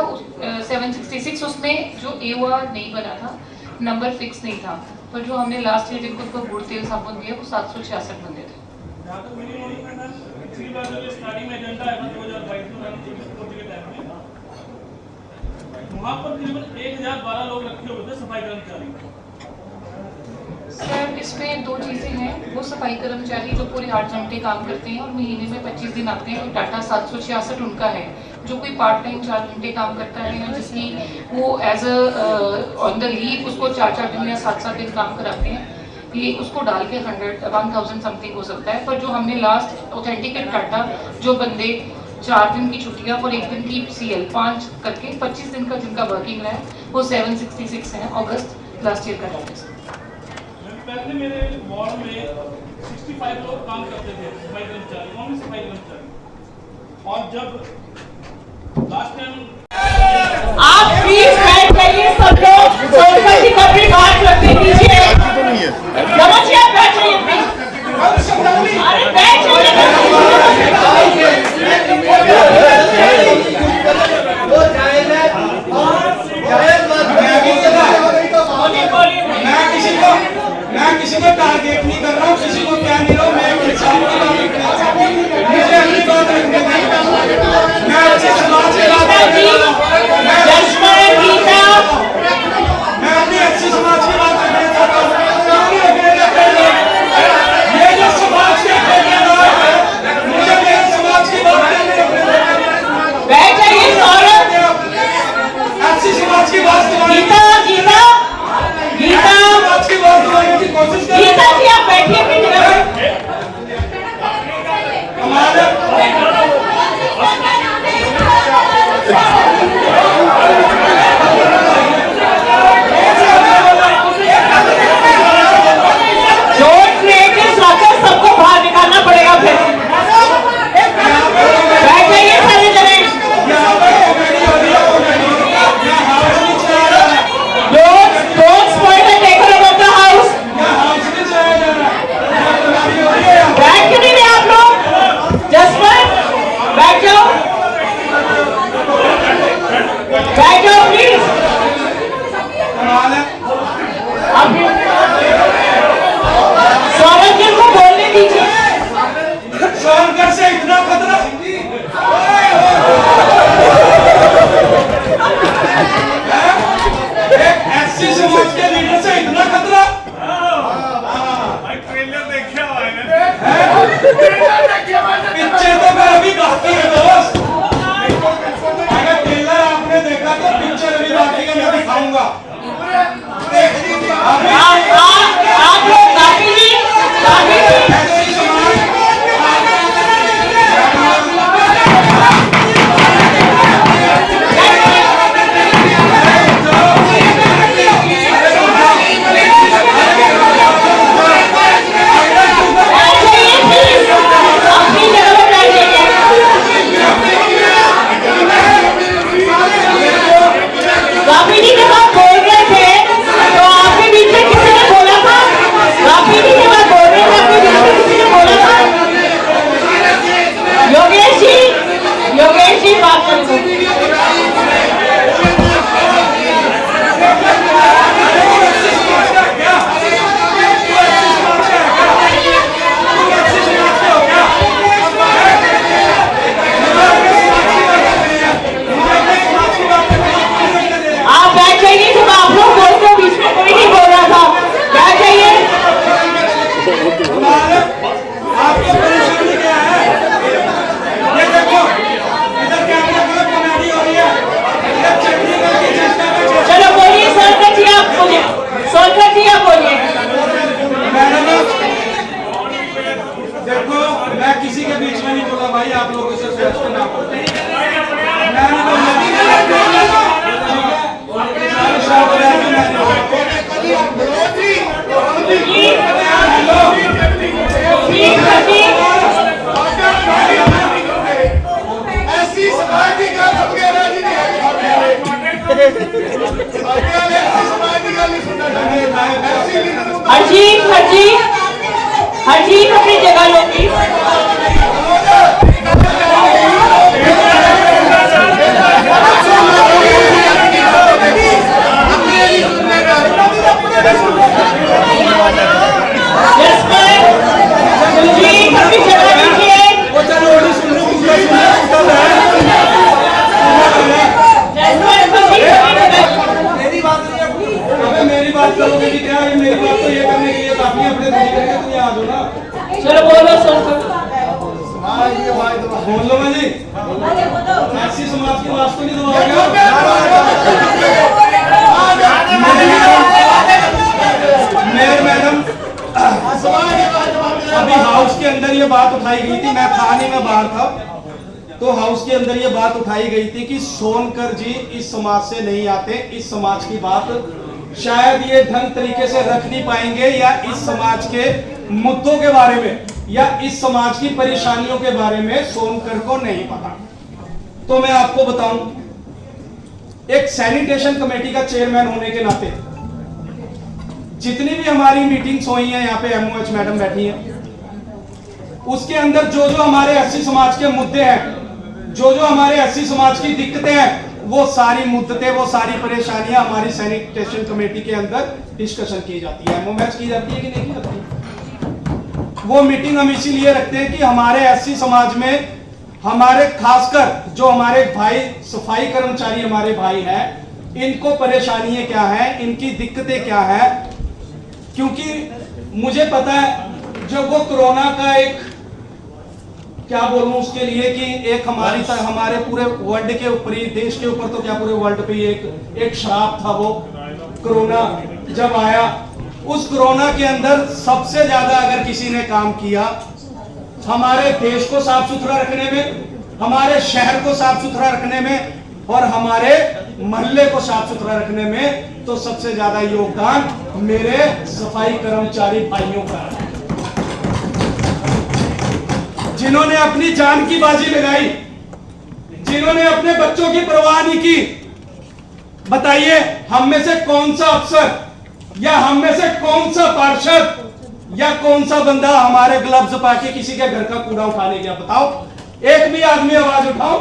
766 उसमें जो AOR नहीं बना था, नंबर फिक्स नहीं था, पर जो हमने लास्ट ईयर जिनको उनको गुड़ तेल साबुन दिया वो 766 बंदे थे। जहाँ तक मेरी नॉलेज में है पिछली बार जो स्टार्टिंग में एजेंडा है 2022 के टाइम में वहाँ पर तकरीबन 1012 लोग रखे हुए थे सफाई कर्मचारी। सर इसमें दो चीज़ें हैं, वो सफाई कर्मचारी जो पूरे 8 घंटे काम करते हैं और महीने में 25 दिन आते हैं, डाटा 766 उनका है। जो कोई पार्ट टाइम 4 घंटे काम करता है या जिसकी वो as a on the leave उसको 4-4 दिन या 7-7 दिन काम कराते हैं, ये उसको डाल के 1000 समथिंग हो सकता है। पर जो हमने लास्ट ऑथेंटिकेट डाटा जो बंदे 4 दिन की छुट्टियां और 1 दिन की CL 5 करके 25 दिन का जिनका वर्किंग है वो 766 है अगस्त लास्ट ईयर का डाटा। पहले मेरे वार्ड में 65 लोग काम करते थे सफाई कर्मचारी, कौन सफाई कर्मचारी। और जब लास्ट टाइम आप प्लीज बैठ जाइए सब लोग, सोनकर जी को भी बात करने दीजिए। समझिए आप बैठ जाइए प्लीज, अरे बैठ जाइए। मैं किसी को टारगेट नहीं कर रहा हूँ, किसी को क्या नहीं रहा हूँ, मैं अपनी बात रखने मैं अच्छे समाज की बात मैं अपनी अच्छी समाज की बात रखने चाहता हूँ। ये जो समाज के ठेकेदार है मुझे मेरे समाज की बात करने बैठ जाइए सौरभ, अच्छी समाज की बात गीता गीता गीता समाज की बात करने की कोशिश कर गीता जी आप बैठिए अपनी जगह पर। हमारे सबको बाहर निकालना पड़ेगा फिर। बैठ जाइए सारे जने, don't spoil the decor of the house। बैठ क्यों नहीं रहे आप लोग? जसवंत बैठ जाओ, बैठ जाओ प्लीज। सौरभ जी को बोलने दीजिए। सोनकर से इतना खतरा ऐसी समाज के लीडर से इतना खतरा। ट्रेलर देखा हुआ है पिक्चर तो मैं अभी बाकी है दोस्त, अगर ट्रेलर आपने देखा तो पिक्चर अभी बाकी है, मैं दिखाऊंगा। आप लोग काफी जी आप लोगों से अजीत अपनी जगह लो प्लीज। अजीत अपनी जगह लीजिए। मेरी बात करोगे कि क्या? मेरी बात तो ये करने के लिए काफी अपने तुम यहाँ दो ना। चलो बोलो बोल लो मैं जी, ऐसी समाज की वास्तव नहीं दबाओगे। मेयर मैडम, अभी हाउस के अंदर ये बात उठाई गई थी, मैं था नहीं, मैं बाहर था, तो हाउस के अंदर ये बात उठाई गई थी कि सोनकर जी इस समाज से नहीं आते, इस समाज की बात शायद ये ढंग तरीके से रख नहीं पाएंगे, या इस समाज के मुद्दों के बारे में या इस समाज की परेशानियों के बारे में सोनकर को नहीं पता। तो मैं आपको बताऊं, एक सैनिटेशन कमेटी का चेयरमैन होने के नाते जितनी भी हमारी मीटिंग्स हुई हैं, यहाँ पे एमओएच मैडम बैठी हैं, उसके अंदर जो जो हमारे एससी समाज के मुद्दे हैं, जो जो हमारे एससी समाज की दिक्कतें हैं, वो सारी मुद्दतें, वो सारी परेशानियां हमारी सैनिटेशन कमेटी के अंदर डिस्कशन की जाती है। एमओएच की जाती है कि नहीं की जाती है? वो मीटिंग हम इसीलिए रखते हैं कि हमारे एससी समाज में, हमारे खासकर जो हमारे भाई सफाई कर्मचारी हमारे भाई हैं, इनको परेशानियां क्या हैं, इनकी दिक्कतें क्या हैं, क्योंकि मुझे पता है जो वो कोरोना का एक, क्या बोलूं उसके लिए, कि एक हमारे पूरे वर्ल्ड के ऊपर ही, देश के ऊपर तो क्या पूरे वर्ल्ड पे एक श्राप था वो कोरोना जब आया। उस कोरोना के अंदर सबसे ज्यादा अगर किसी ने काम किया हमारे देश को साफ सुथरा रखने में, हमारे शहर को साफ सुथरा रखने में और हमारे मोहल्ले को साफ सुथरा रखने में, तो सबसे ज्यादा योगदान मेरे सफाई कर्मचारी भाइयों का है, जिन्होंने अपनी जान की बाजी लगाई, जिन्होंने अपने बच्चों की परवाह नहीं की। बताइए हम में से कौन सा अफसर या हम में से कौन सा पार्षद या कौन सा बंदा हमारे ग्लव्स पाके किसी के घर का कूड़ा उठाने गया? बताओ, एक भी आदमी आवाज उठाओ,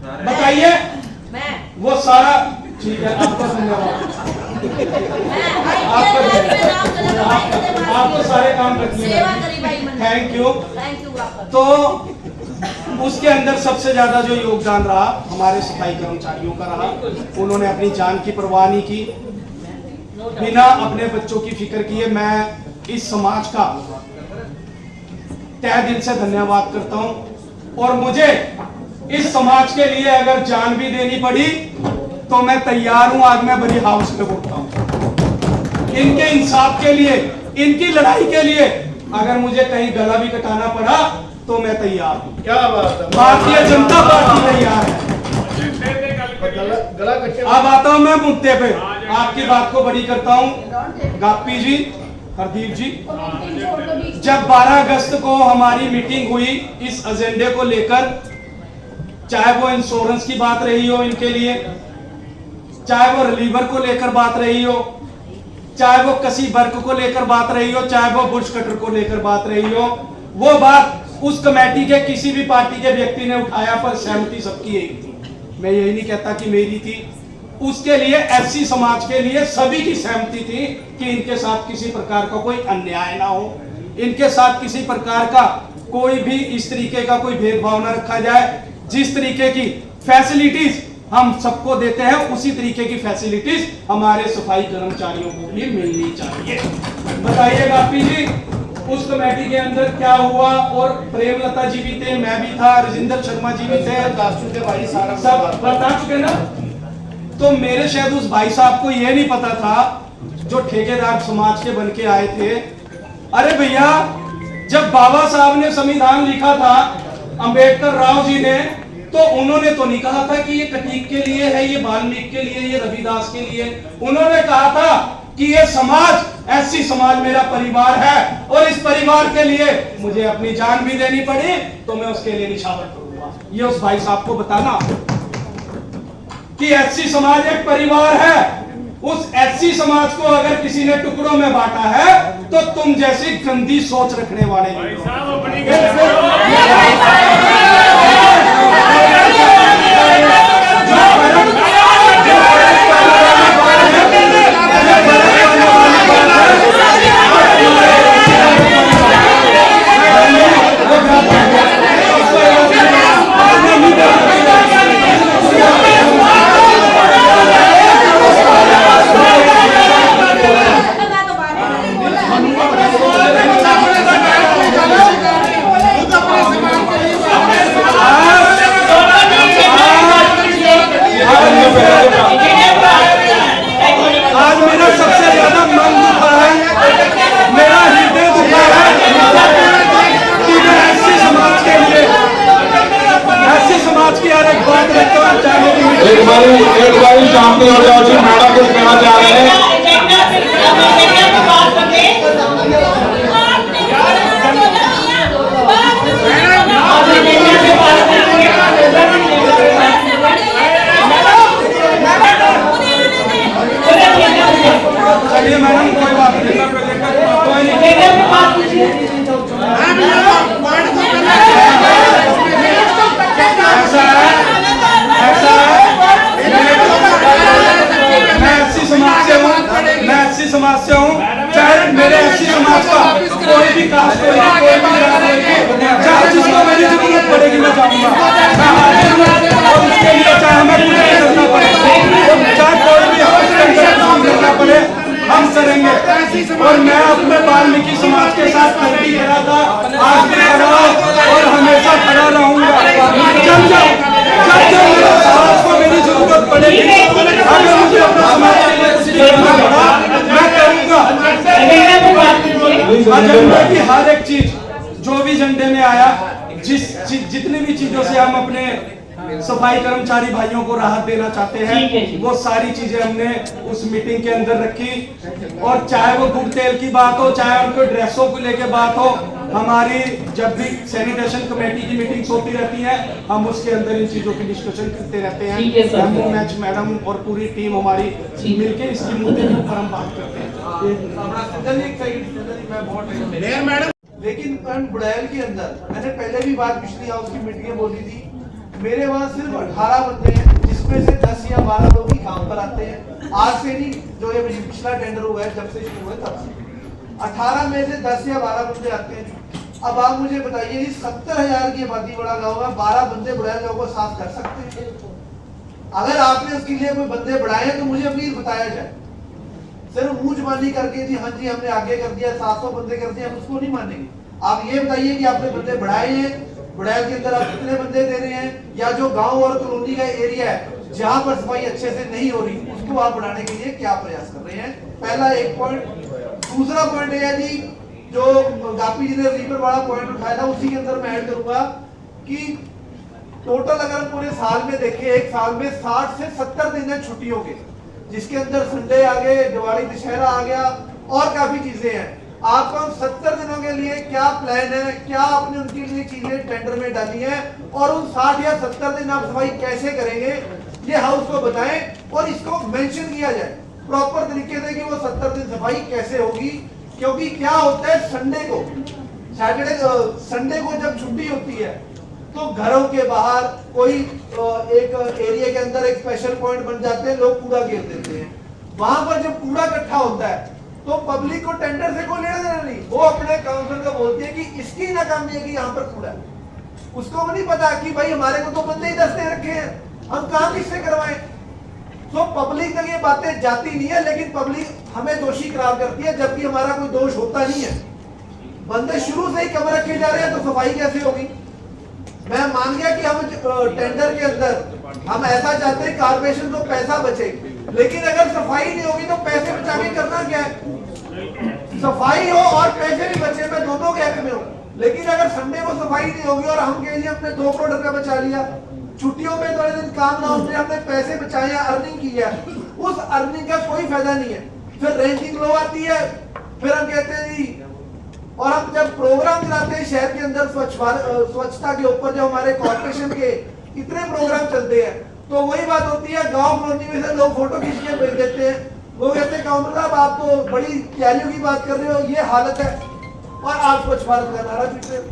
बताइए। वो सारा ठीक है, आपका धन्यवाद, आपको सारे काम करते हैं, थैंक यू। तो उसके अंदर सबसे ज्यादा जो योगदान रहा हमारे सफाई कर्मचारियों का रहा। उन्होंने अपनी जान की परवाह नहीं की, बिना अपने बच्चों की फिक्र किए। मैं इस समाज का तहे दिल से धन्यवाद करता हूं, और मुझे इस समाज के लिए अगर जान भी देनी पड़ी तो मैं तैयार हूं। आज मैं बड़ी हाउस में बोलता हूं, इनके इंसाफ के लिए, इनकी लड़ाई के लिए अगर मुझे कहीं गला भी कटाना पड़ा तो मैं तैयार हूं। क्या बात है, भारतीय जनता पार्टी तैयार है। अब आता हूं मैं मुद्दे पे, आपकी बात को बड़ी करता हूं। गापी जी, हरदीप जी, जब 12 अगस्त को हमारी मीटिंग हुई इस एजेंडे को लेकर, चाहे वो इंश्योरेंस की बात रही हो इनके लिए, चाहे वो रिलीवर को लेकर बात रही हो, चाहे वो कसी वर्क को लेकर बात रही हो, चाहे वो बुश कटर को लेकर बात रही हो, वो बात उस कमेटी के किसी भी पार्टी के व्यक्ति ने उठाया, पर सहमति सबकी एक थी। मैं यही नहीं कहता कि मेरी थी, उसके लिए एससी समाज के लिए सभी की सहमति थी कि इनके साथ किसी प्रकार का कोई अन्याय ना हो, इनके साथ किसी प्रकार का कोई भी इस तरीके का कोई भेदभाव ना रखा जाए। जिस तरीके की फैसिलिटीज हम सबको देते हैं उसी तरीके की फैसिलिटीज हमारे सफाई कर्मचारियों को भी मिलनी चाहिए। बताइए गापी जी, उस कमेटी के अंदर क्या हुआ? और प्रेमलता जी भी थे, मैं भी था, राजेंद्र शर्मा जी भी थे, सब बता चुके ना। तो मेरे शायद उस भाई साहब को यह नहीं पता था जो ठेकेदार समाज के बन के आए थे। अरे भैया, जब बाबा साहब ने संविधान लिखा था, अंबेडकर राव जी ने, तो उन्होंने तो नहीं कहा था कि ये कटीक के लिए है, ये वाल्मीकि के लिए, ये रविदास के लिए। उन्होंने कहा था कि ये समाज, ऐसी समाज मेरा परिवार है, और इस परिवार के लिए मुझे अपनी जान भी देनी पड़ी तो मैं उसके लिए निछावर करूंगा। ये उस भाई साहब को बताना कि ऐसी समाज एक परिवार है, उस एससी समाज को अगर किसी ने टुकड़ों में बांटा है तो तुम जैसी गंदी सोच रखने वाले आज मेरा सबसे ज्यादा मन दुखा है, मेरा हृदय दुखा है कि मैं एससी समाज के लिए, एससी समाज की हर एक बात रखता हूँ। एक बारी शांति हो जाओ जी, मैडम कुछ कहना चाह रहे हैं। चलिए मैडम कोई बात नहीं, मैं एससी समाज से हूँ, चाहे मेरे एससी समाज का कोई भी कास्ट कोई भी चाहे जिसको मेरी जरूरत पड़ेगी मैं जाऊँगा, और उसके लिए चाहे हमें कुछ करना पड़े, चाहे कोई भी हमें काम करना पड़े हम करेंगे। और मैं अपने वाल्मीकि समाज के साथ खड़ी खड़ा था, आज भी खड़ा और हमेशा खड़ा रहूंगा। जब मेरे समाज को मेरी जरूरत पड़ेगी, अगर मुझे अपने समाज के लिए कुछ करना पड़ा मैं करूंगा। एजेंडे की हर एक चीज जो भी एजेंडे में आया, जितनी भी चीजों से हम अपने सफाई कर्मचारी भाइयों को राहत देना चाहते हैं, वो सारी चीजें हमने उस मीटिंग के अंदर रखी। और चाहे वो गुड तेल की बात हो, चाहे उनको ड्रेसों को लेके बात हो, हमारी जब भी सैनिटेशन कमेटी की मीटिंग्स होती रहती है, हम उसके अंदर इन चीजों की डिस्कशन करते रहते हैं। मैडम और पूरी टीम हमारी मिलकर इसकी मुद्दे के ऊपर हम बात करते हैं। लेकिन बुड़ैल के अंदर मैंने पहले भी बात पिछली हाउस की मीटिंग में बोली थी, मेरे वहाँ सिर्फ 18 बंदे हैं, जिसमें से 10 या 12 लोग ही काम पर आते हैं। आज से नहीं, जो ये पिछला टेंडर हुआ है जब से शुरू हुआ तब से 18 में से 10 या 12 बंदे आते हैं। अब आप मुझे बताइए, 70,000 की आबादी बड़ा गाँव है, 12 बंदे बुड़ैल गाँव को साफ कर सकते हैं? अगर आपने उसके लिए कोई बंदे बढ़ाए हैं तो मुझे प्लीज बताया जाए। सिर्फ मुंह जुबानी करके जी हाँ जी हमने आगे कर दिया, 700 बंदे कर दिए, हम उसको नहीं मानेंगे। आप ये बताइए कि आपने बंदे बढ़ाए हैं, बुड़ैल के अंदर आप कितने बंदे दे रहे हैं, या जो गांव और कॉलोनी का एरिया है जहां पर सफाई अच्छे से नहीं हो रही उसको आप बढ़ाने के लिए क्या प्रयास कर रहे हैं? पहला एक पॉइंट। दूसरा पॉइंट ये है जी, जो गापी जी ने रीपर वाला पॉइंट उठाया था, उसी के अंदर मैं ऐड करूंगा कि टोटल अगर पूरे साल में देखें, एक साल में 60 से 70 दिन है छुट्टियों के, जिसके अंदर संडे आ गए, दिवाली दशहरा आ गया और काफी चीजें हैं। आपको 70 दिनों के लिए क्या प्लान है, क्या आपने उनके लिए चीजें टेंडर में डाली है, और उन 60 या 70 दिन आप सफाई कैसे करेंगे ये हाउस को बताएं और इसको मेंशन किया जाए प्रॉपर तरीके से कि वो 70 दिन सफाई कैसे होगी। क्योंकि क्या होता है, संडे को संडे को जब छुट्टी होती है तो घरों के बाहर कोई एक एरिया के अंदर एक स्पेशल पॉइंट बन जाते हैं, लोग कूड़ा गिर देते हैं। वहां पर जब कूड़ा इकट्ठा होता है तो पब्लिक को टेंडर से कोई लेना देना नहीं, वो अपने काउंसिल को बोलती है कि इसकी नाकामी है कि यहाँ पर कूड़ा है। उसको नहीं पता कि भाई हमारे को तो बंदे ही 10 दे रखे हैं, हम काम किससे करवाएं। तो पब्लिक तक ये बातें जाती नहीं है, लेकिन पब्लिक हमें दोषी करार करती है, जबकि हमारा कोई दोष होता नहीं है। बंदे शुरू से ही कम रखे जा रहे हैं तो सफाई कैसे होगी? मैं मान गया कि हम टेंडर के अंदर हम ऐसा चाहते हैं कारपोरेशन को पैसा बचे, लेकिन अगर सफाई नहीं होगी तो पैसे बचा के करना क्या है? सफाई हो और पैसे भी बचे, मैं दोनों के हक में हूँ। लेकिन अगर संडे को सफाई नहीं होगी और हम कहेंगे हमने 2 करोड़ रुपया बचा लिया, छुट्टियों में थोड़े दिन काम ना होने हमने पैसे बचाए, अर्निंग की है, उस अर्निंग का कोई फायदा नहीं है। फिर रैंकिंग लो आती है, फिर हम कहते हैं जी, और हम जब प्रोग्राम चलाते हैं शहर के अंदर स्वच्छता के ऊपर, जब हमारे कॉर्पोरेशन के इतने प्रोग्राम चलते हैं तो वही बात होती है, गांव कॉलोनी में से लोग फोटो खींच के भेज देते हैं, वो कहते हैं काउंटर साहब आप तो बड़ी तैयारियों की बात कर रहे हो, ये हालत है और आप स्वच्छ भारत का नारा पीट रहे हो।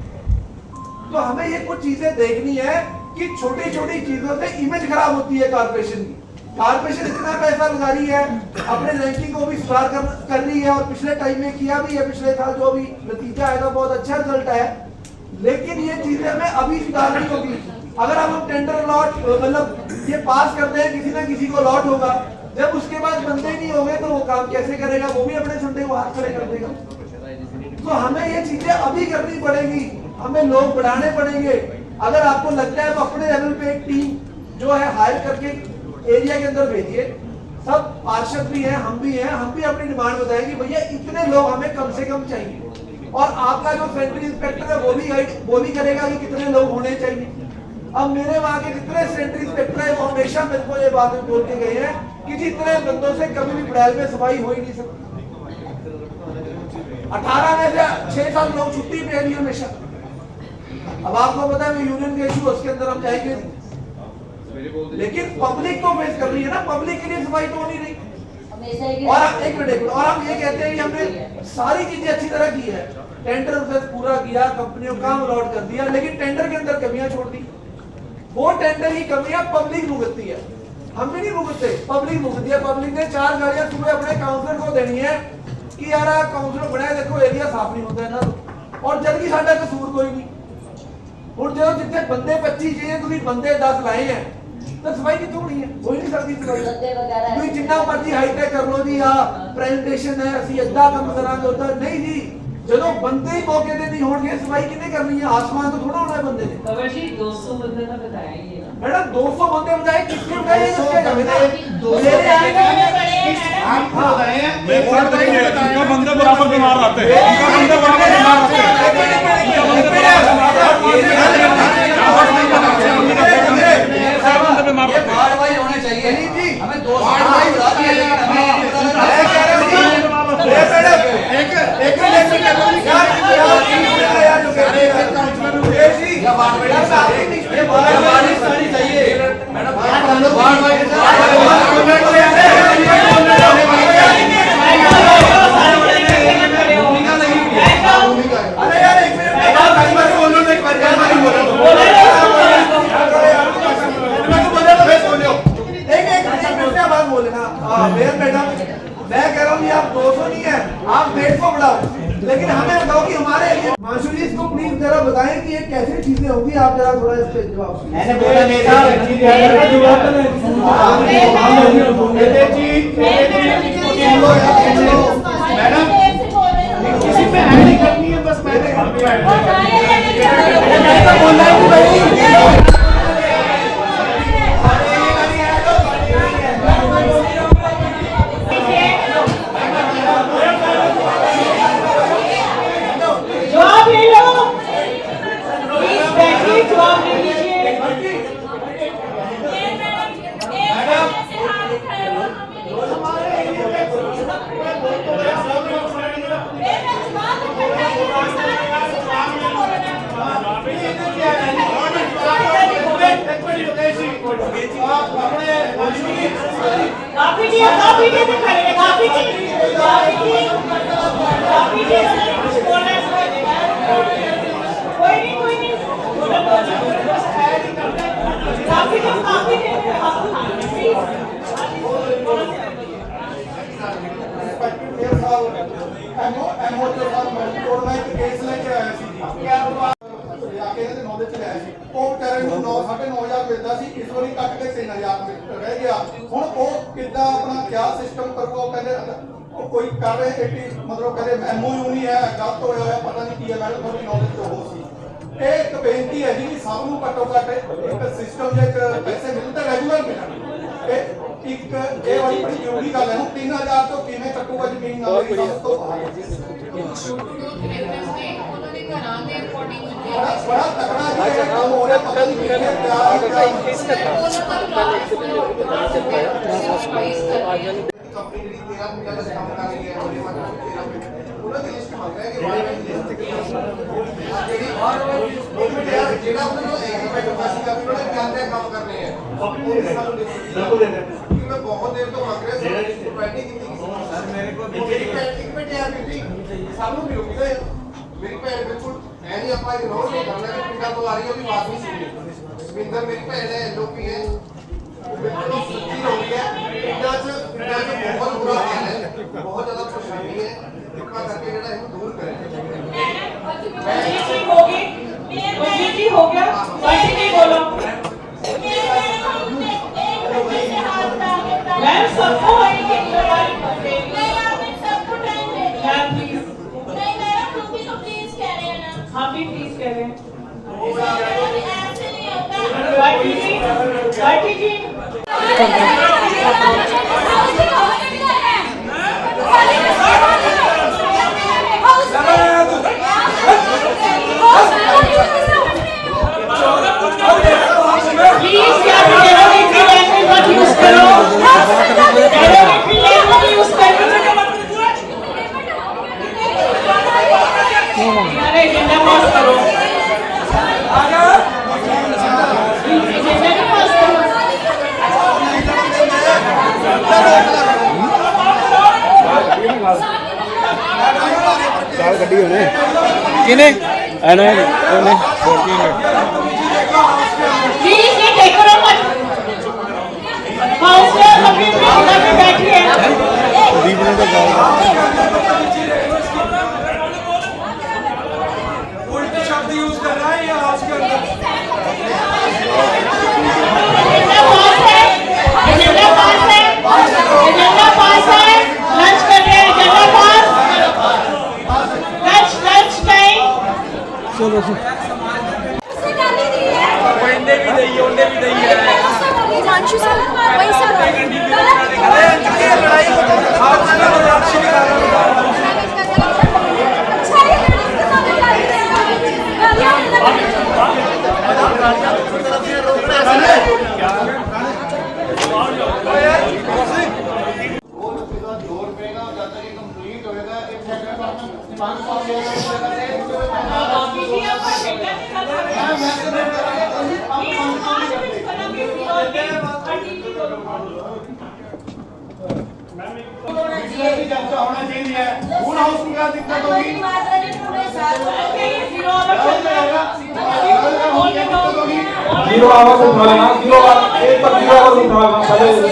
तो हमें ये कुछ चीजें देखनी है कि छोटी छोटी चीजों से इमेज खराब होती है कारपोरेशन की। कारपोरेशन इतना पैसा लगा रही है, अपने रैंकिंग को भी सुधार कर रही है और पिछले टाइम में किया भी है। पिछले साल जो भी नतीजा आएगा बहुत अच्छा रिजल्ट है, लेकिन ये चीजें हमें अभी सुधारनी होगी। अगर हम टेंडर अलॉट मतलब ये पास करते हैं, किसी ना किसी को अलॉट होगा, जब उसके बाद बंदे नहीं होंगे तो वो काम कैसे करेगा? वो भी अपने संडे को हाथ खड़े कर देगा। तो हमें ये चीजें अभी करनी पड़ेगी, हमें लोग बढ़ाने पड़ेंगे। अगर आपको लगता है तो अपने लेवल पे एक टीम जो है हायर करके एरिया के अंदर भेजिए। सब पार्षद भी हैं, हम भी हैं, हम भी अपनी डिमांड बताएंगे भैया इतने लोग हमें कम से कम चाहिए। और आपका जो सेंट्रल इंस्पेक्टर है वो भी करेगा कि कितने लोग होने चाहिए। अब मेरे वहां के जितने सेंट्रल इंस्पेक्टर है वो हमेशा मेरे को ये बात बोल के गए हैं कि जितने बंदों से कभी भी बुढ़ाइल में सफाई हो ही नहीं सकती। 18 में से 6-7 लोग छुट्टी पे है हमेशा। अब आपको पता है यूनियन के इशू उसके अंदर हम जाएंगे, लेकिन पब्लिक तो फेस कर रही है ना, पब्लिक के लिए सफाई तो हो नहीं रही। और एक मिनट, और हम ये कहते हैं कि हमने सारी चीजें अच्छी तरह की है, टेंडर प्रोसेस पूरा किया, कंपनियों का काम अलॉट कर दिया, लेकिन टेंडर के अंदर कमियां छोड़ दी। वो टेंडर की कमियां पब्लिक भुगतती है, हम भी नहीं भुगतते, पब्लिक भुगतती है। पब्लिक ने 4 गाड़ियां सुबह अपने काउंसलर को देनी है कि यार काउंसलर बनाए देखो एरिया साफ नहीं होता है ना, और जबकि साडा कसूर कोई नहीं। और जो जितने बंदे 25 चाहिए तुम बंदे 10 लाए हैं तो सफाई की थोड़ी है, हो ही नहीं सकती सफाई। कोई जिन्ना मर्जी हाईटेक कर लो जी, प्रेजेंटेशन है असि अद्धा कम करांगे होता नहीं जी, जो बंदे ही मौके पे नहीं होंगे सफाई कितने करनी है? आसमान तो थोड़ा होना है बंदे ने। 200 बंदे का बताया ये ना मैडम 200 बंदे बजाय किसके बताइए? उनका बंदे बराबर बीमार रहते हैं, उनका बंदे बराबर बीमार रहते हैं। होने चाहिए जी, हमें 200 मैं कह रहा हूँ आप 200 नहीं है, आप 150 बढ़ाओ, लेकिन हमें बताओ कि हमारे माशू जी इसको प्लीज जरा बताएं कि ये कैसे चीजें होंगी। आप जरा थोड़ा इस पे जवाब मैंने बोला मैडम किसी पे ऐड नहीं करनी है, बस मैंने कोई कर रहे मतलब कहते एमओयू नहीं है, गलत होया पता नहीं की है, मैडम थोड़ी नॉलेज तो हो सी। एक बेनती है जी कि सब ਨੂੰ ਘੱਟੋ ਘੱਟ ਇੱਕ ਸਿਸਟਮ ਜੇ ਪੈਸੇ ਮਿਲਦੇ ਰੈਗੂਲਰ ਮਿਲਣ। ਇੱਕ ਇਹ ਵਾਲੀ ਬੜੀ ਜ਼ਰੂਰੀ ਗੱਲ ਹੈ, ਹੁਣ 3000 ਤੋਂ ਕਿਵੇਂ ਕੱਟੂਗਾ ਜ਼ਮੀਨ ਨਾਲ ਦੀ ਸਭ ਤੋਂ ਬਾਹਰ बड़ा तगड़ा जी काम हो रहा है, पता नहीं क्या कंपनी ਜਿਹੜੀ 13 ਮਿੰਟਾਂ ਦਾ ਕੰਮ ਕਰ ਰਹੀ ਹੈ, ਉਹਦੇ ਮਤਲਬ 13 ਮਿੰਟ ਉਹਨਾਂ ਦੀ ਲਿਸਟ ਮੰਗ ਰਿਹਾ ਕਿ ਵਾਰ ਜਿਹੜੀ ਔਰ ਜਿਹੜਾ ਉਹਨਾਂ ਨੂੰ ਐਗਰੀਮੈਂਟ ਪਾਸ ਕਰ ਉਹਨਾਂ ਨੇ ਕਿੰਨੇ ਕੰਮ ਕਰਨੇ ਆ, ਉਹ ਸਾਨੂੰ ਬਿਲਕੁਲ ਦੇ ਦੇ। ਮੈਂ ਬਹੁਤ ਦੇਰ ਤੋਂ ਮੰਗ ਰਿਹਾ ਸੀ, ਪੈਂਡਿੰਗ ਕੀਤੀ ਸਾਨੂੰ ਵੀ ਹੋਗੀ ਨਾ ਯਾਰ। ਮੇਰੀ ਭੈਣ ਬਿਲਕੁਲ ਐ ਨਹੀਂ ਆਪਾਂ ਇਗਨੋਰ ਨਹੀਂ ਕਰਨਾ ਕਿ ਪਿੰਡਾਂ ਤੋਂ ਆ ਰਹੀ ਹੈ ਉਹਦੀ ਬਾਤ ਨਹੀਂ ਸੁਣਨੀ। ਸੁਖਵਿੰਦਰ ਮੇਰੀ ਭੈਣ ਹੈ, ਲੋਕੀ ਹੈ, ਉਹ ਬਿਲਕੁਲ ਸੱਚੀ ਹੋ ਗਈ ਹੈ। ਪਿੰਡਾਂ 'ਚ ਬਹੁਤ ਬੁਰਾ ਹਾਲ ਹੈ, ਬਹੁਤ ਜ਼ਿਆਦਾ ਪਰੇਸ਼ਾਨੀ ਹੈ। ਕਿਰਪਾ ਕਰਕੇ ਜਿਹੜਾ ਇਹਨੂੰ ਦੂਰ ਕਰੇ। जी हो गया बाकी नहीं बोलो मैम सबको हाँ भी प्लीज कह रहे हैं बाकी जी उल्टे शब्द यूज कर रहा है ये आज के अंदर। होना चाहिए फूड हाउस में क्या दिक्कत होगी जीरो आवाज उठाना जीरो एक पर जीरो आवाज उठाना पहले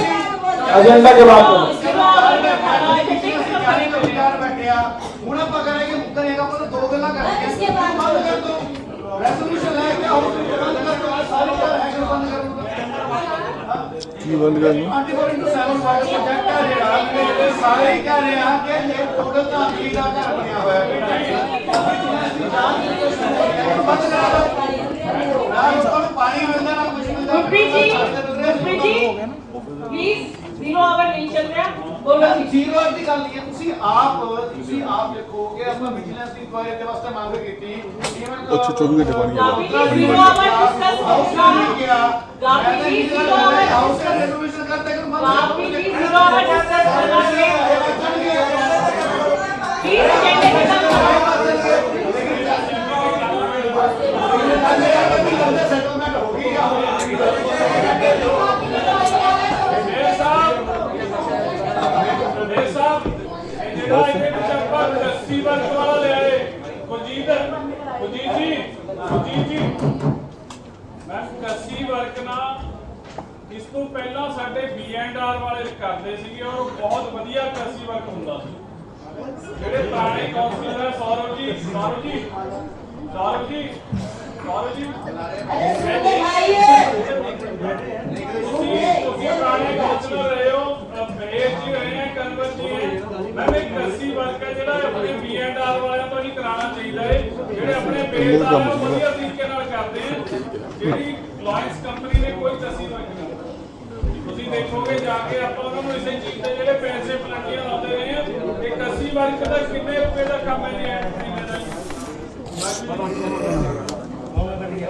एजेंडा के बात करो ਹੁਣ ਆਪਾਂ ਕਰਾਂਗੇ ਮੁੱਕਣੇਗਾ ਪਰ ਦੋ ਗੱਲਾਂ ਕਰਾਂਗੇ इसके बाद बंद कर दो रेजोल्यूशन है क्या हाउस में बंद कर दो सारे क्या हैकर बंद कर दो ਕੀ ਬੰਦ ਕਰਨੀ ਆਰਟੀਕਲ 7 ਵਾਲਾ ਪ੍ਰੋਜੈਕਟ ਹੈ ਜਿਹੜਾ ਸਾਰੇ ਹੀ ਕਹਿ ਰਹੇ ਆ ਕਿ ਇਹ ਟੋਟਲ ਤਾਂ ਅਮੀਰ ਦਾ ਘਰ ਬਣਿਆ ਹੋਇਆ ਹੈ ਬੰਦ ਕਰਾ ਦੋ ਨਾ ਲੋਕਾਂ ਨੂੰ ਪਾਣੀ ਮਿਲਦਾ ਨਾ ਕੁਝ ਮਿਲਦਾ गुरप्रीत जी प्लीज जीरो आवर नहीं चल रहा बोलो जी ਜ਼ੀਰੋ ਦੀ ਗੱਲ ਨਹੀਂ ਹੈ ਤੁਸੀਂ ਆਪ ਦੇਖੋ ਕਿ ਆਪਾਂ ਵਿਜੀਲੈਂਸ ਦੀ ਇਨਕੁਆਇਰੀ ਦੇ ਵਾਸਤੇ ਮੰਗ ਕੀਤੀ ਅੱਛਾ 24 घंटे पानी जीरो आवर डिस्कस होगा गापी जी जीरो आवर हाउस का रेजोल्यूशन करते कर गापी जी जीरो आवर डिस्कस करेंगे प्लीज एजेंडे के साथ सेटलमेंट होगी या ਇਸ ਤੋਂ ਪਹਿਲਾਂ ਸਾਡੇ B&R ਵਾਲੇ ਕਰਦੇ ਸੀਗੇ ਔਰ ਬਹੁਤ ਵਧੀਆ ਕ੍ਰਿਸ਼ੀ ਵਰਕ ਹੁੰਦਾ ਸੀ ਜਿਹੜੇ ਪੁਰਾਣੇ ਕਾਉਂਸਲਰ ਹੈ ਸੌਰਵ ਜੀ ਤੁਸੀਂ ਪੁਰਾਣੇ ਕਾਉਂਸਲਰ ਰਹੇ ਹੋ ਬੇਜ ਜੀ ਰਹੇ ਹੈ ਕਨਵਰ ਜੀ ਮੈਂ ਕ੍ਰਿਸ਼ੀ ਵਰਕ ਹੈ ਜਿਹੜਾ ਆਪਣੇ B&R ਵਾਲਿਆਂ ਤੋਂ ਹੀ ਕਰਾਉਣਾ ਚਾਹੀਦਾ ਹੈ ਜਿਹੜੇ ਆਪਣੇ ਬੇਜ ਦਾ ਵਧੀਆ ਤਰੀਕੇ ਨਾਲ ਕਰਦੇ ਹੈ ਜਿਹੜੀ ਲਾਇੰਸ ਕੰਪਨੀ ਨੇ ਕੋਈ ਕ੍ਰਿਸ਼ੀ ਵਰਕ ਨਹੀਂ ਤੁਸੀਂ ਦੇਖੋਗੇ ਜਾ ਕੇ ਆਪਾਂ ਉਹਨਾਂ ਨੂੰ ਇਸੇ ਚੀਜ਼ ਦੇ ਜਿਹੜੇ ਪੈਸੇ ਪਲੰਟੀਆਂ ਲਾਉਂਦੇ ਰਹੇ ਆ ਇਹ ਕ੍ਰਿਸ਼ੀ ਵਰਕ ਦਾ ਕਿੰਨੇ ਰੁਪਏ ਦਾ ਕੰਮ ਹੈ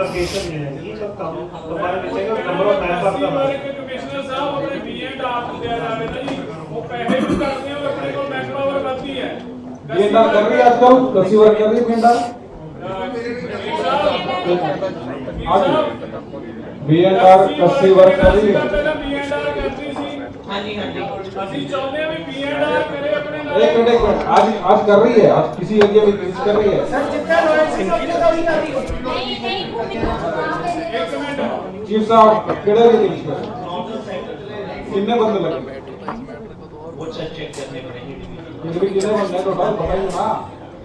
ਜੀ ਕਮਿਸ਼ਨਰ ਸਾਹਿਬ ਆਪਣੇ B&R ਨੂੰ ਦਿਆ ਜਾਵੇ ਨਾ ਜੀ ਉਹ ਪੈਸੇ ਵੀ ਕਰਦੇ ਹੋ ਆਪਣੇ ਕੋਲ ਮੈਨਪਾਵਰ ਵੱਧਦੀ ਹੈ B&R कर रही है आजकल कृषि वर्क कर रही है B&R कृषि वर्क कर रही है ਅਸੀਂ ਚਾਹੁੰਦੇ ਹਾਂ ਵੀ B&R ਕਰੇ ਆਪਣੇ एक मिनट आज कर रही है, आज किसी एरिया में विजिट कर रही है। चीफ साहब केड़े एरिया विजिट कर कितने बंदे लगे? वो सर चेक करने पड़ेंगे। कितने बंदे तो बताइए ना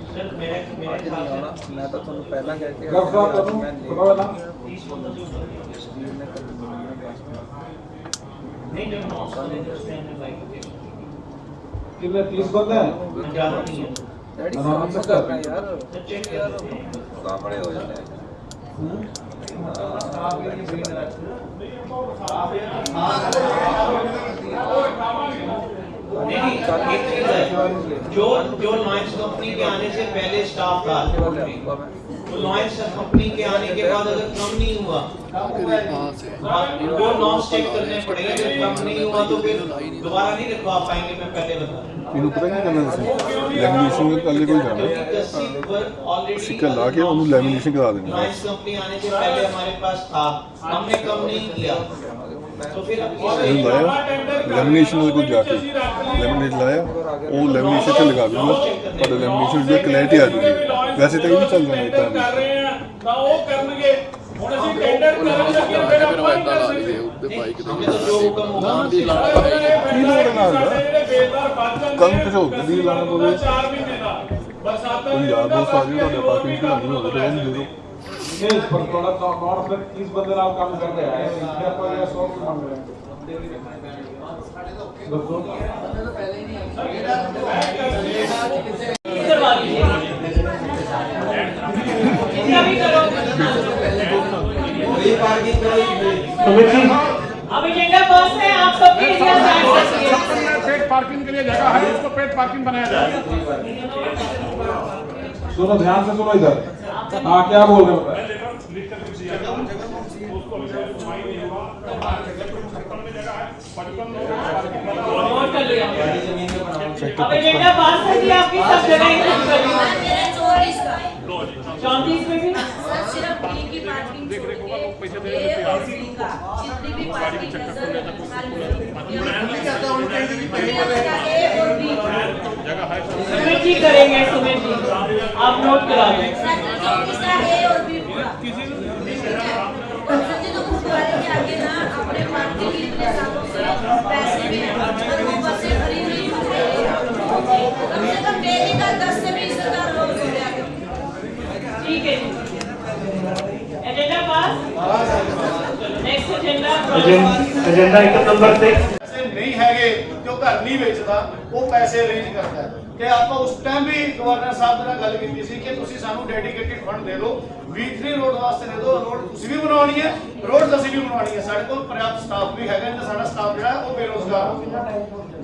सर मेरे ख्याल से मैं तो तुम पहला कह के गफ साहब करूं बताओ ना। नहीं जब 9 साल इंडस्ट्री में बाइक कितने 30 बंदे हैं? ज्यादा नहीं है डैडी आराम से कर रहे कर। हैं यार, चेक यार कहाँ बड़े हो जाते हैं। जो लॉयंस कंपनी के आने से पहले स्टाफ था तो लॉयंस कंपनी के आने के बाद अगर कम नहीं हुआ वो नॉर्म्स चेक करने पड़ेंगे। अगर कम नहीं हुआ तो फिर दोबारा नहीं रखवा पाएंगे। मैं पहले बता ਇਹਨੂੰ ਪਤਾ ਕੀ ਕਰਨਾ ਸੀ ਲੈਮੀਨੇਸ਼ਨ ਦੇ ਕੱਲੇ ਕੋਲ ਜਾਣਾ ਸਿੱਕਾ ਲਾ ਕੇ ਉਹਨੂੰ ਲੈਮੀਨੇਸ਼ਨ करा देना। लॉयंस कंपनी आने से पहले हमारे पास था, हमने कम नहीं किया तो फिर ਇਹਨੂੰ ਲਾਇਆ ਲੈਮੀਨੇਸ਼ਨ ਉਹਦੇ ਕੋਲ ਜਾ ਕੇ ਲੈਮੀਨੇਟ ਲਾਇਆ ਉਹ ਲੈਮੀਨੇਸ਼ਨ ਤੇ ਲਗਾ ਦੂੰਗਾ ਤੁਹਾਡਾ ਲੈਮੀਨੇਸ਼ਨ ਦੀ ਕਲੈਰਿਟੀ ਆ ਜੂਗੀ। ਵੈਸੇ ਤਾਂ ਇਹ ਵੀ ਚੱਲ ਜਾਣਾ ਇਦਾਂ ਕਰ ਰਹੇ ਆ ਤਾਂ ਉਹ ਕਰਨਗੇ। ਹੁਣ ਅਸੀਂ ਟੈਂਡਰ ਕਰਨ ਲੱਗੇ ਫਿਰ ਆਪਾਂ ਹੀ ਕਰ ਸਕਦੇ ਉੱਤੇ ਬਾਈਕ हमें तो जो हुक्म होगा ਕੀ ਲੋੜ ਨਾਲ ਜਿਹੜੇ ਬੇਦਾਰ ਬਚ ਜਾਂਦੇ ਕੱਲ ਕੁਝ ਹੋਰ ਦੀ ਲਾਣਾ ਪਵੇ 4 ਮਹੀਨੇ ਦਾ ਬਰਸਾਤਾਂ ਕੋਈ ਯਾਰ ਦੋਸਤ ਆ ਜਾਵੇ ਤੁਹਾਡੇ ਪਾਰਕਿੰਗ ਕਰਾਉਣੀ ਹੋਵੇ ਤਾਂ ਉਹਨੂੰ ਦੇ ਦਿਓ। नहीं पर थोड़ा नॉट फिर 30 बंदे नाल काम कर रहे हैं इसलिए अपन ये 100 मांग रहे हैं। दोस्तों अभी एजेंडा पास है, आप सबके लिए पेड पार्किंग के लिए जगह है, उसको पेड पार्किंग बनाया जाए। सुनो ध्यान से सुनो इधर। हाँ क्या बोल रहे हो? अब एजेंडा पास है कि आपकी सब जगह इंक्लूड कर दी? 34 में भी सिर्फ बी की पार्किंग छोड़ के ए और सी का जितनी भी पार्किंग नजर ए और बी सुमित जी करेंगे। सुमित जी आप नोट करा लें। ए और बी तो गुरुद्वारे के आगे ना अपने पार्किंग के इतने सालों से पैसे भी हैं और वो बसें खरीद नहीं हो रही है। कम से कम डेली का 10 से 20,000 लोग हो गया। ठीक है जी, एजेंडा पास। नेक्स्ट एजेंडा एजेंडा एक नंबर 6 पैसे नहीं हैगे जो घर नहीं बेचता वो पैसे अरेंज करता है कि ਆਪਾਂ ਉਸ ਟਾਈਮ ਵੀ ਗਵਰਨਰ ਸਾਹਿਬ ਨਾਲ ਗੱਲ ਕੀਤੀ ਸੀ ਕਿ ਤੁਸੀਂ ਸਾਨੂੰ ਡੈਡੀਕੇਟਿਡ ਫੰਡ ਦੇ ਦਿਓ V3 ਰੋਡ ਵਾਸਤੇ ਦੇ ਦਿਓ। ਰੋਡ ਤੁਸੀਂ ਵੀ ਬਣਾਉਣੀ ਹੈ, ਰੋਡ ਅਸੀਂ ਵੀ ਬਣਾਉਣੀ ਹੈ। ਸਾਡੇ ਕੋਲ ਪ੍ਰਯਾਪਤ ਸਟਾਫ ਵੀ ਹੈਗਾ ਤੇ ਸਾਡਾ ਸਟਾਫ ਜਿਹੜਾ ਉਹ ਬੇਰੋਜ਼ਗਾਰ ਹੋ ਗਿਆ।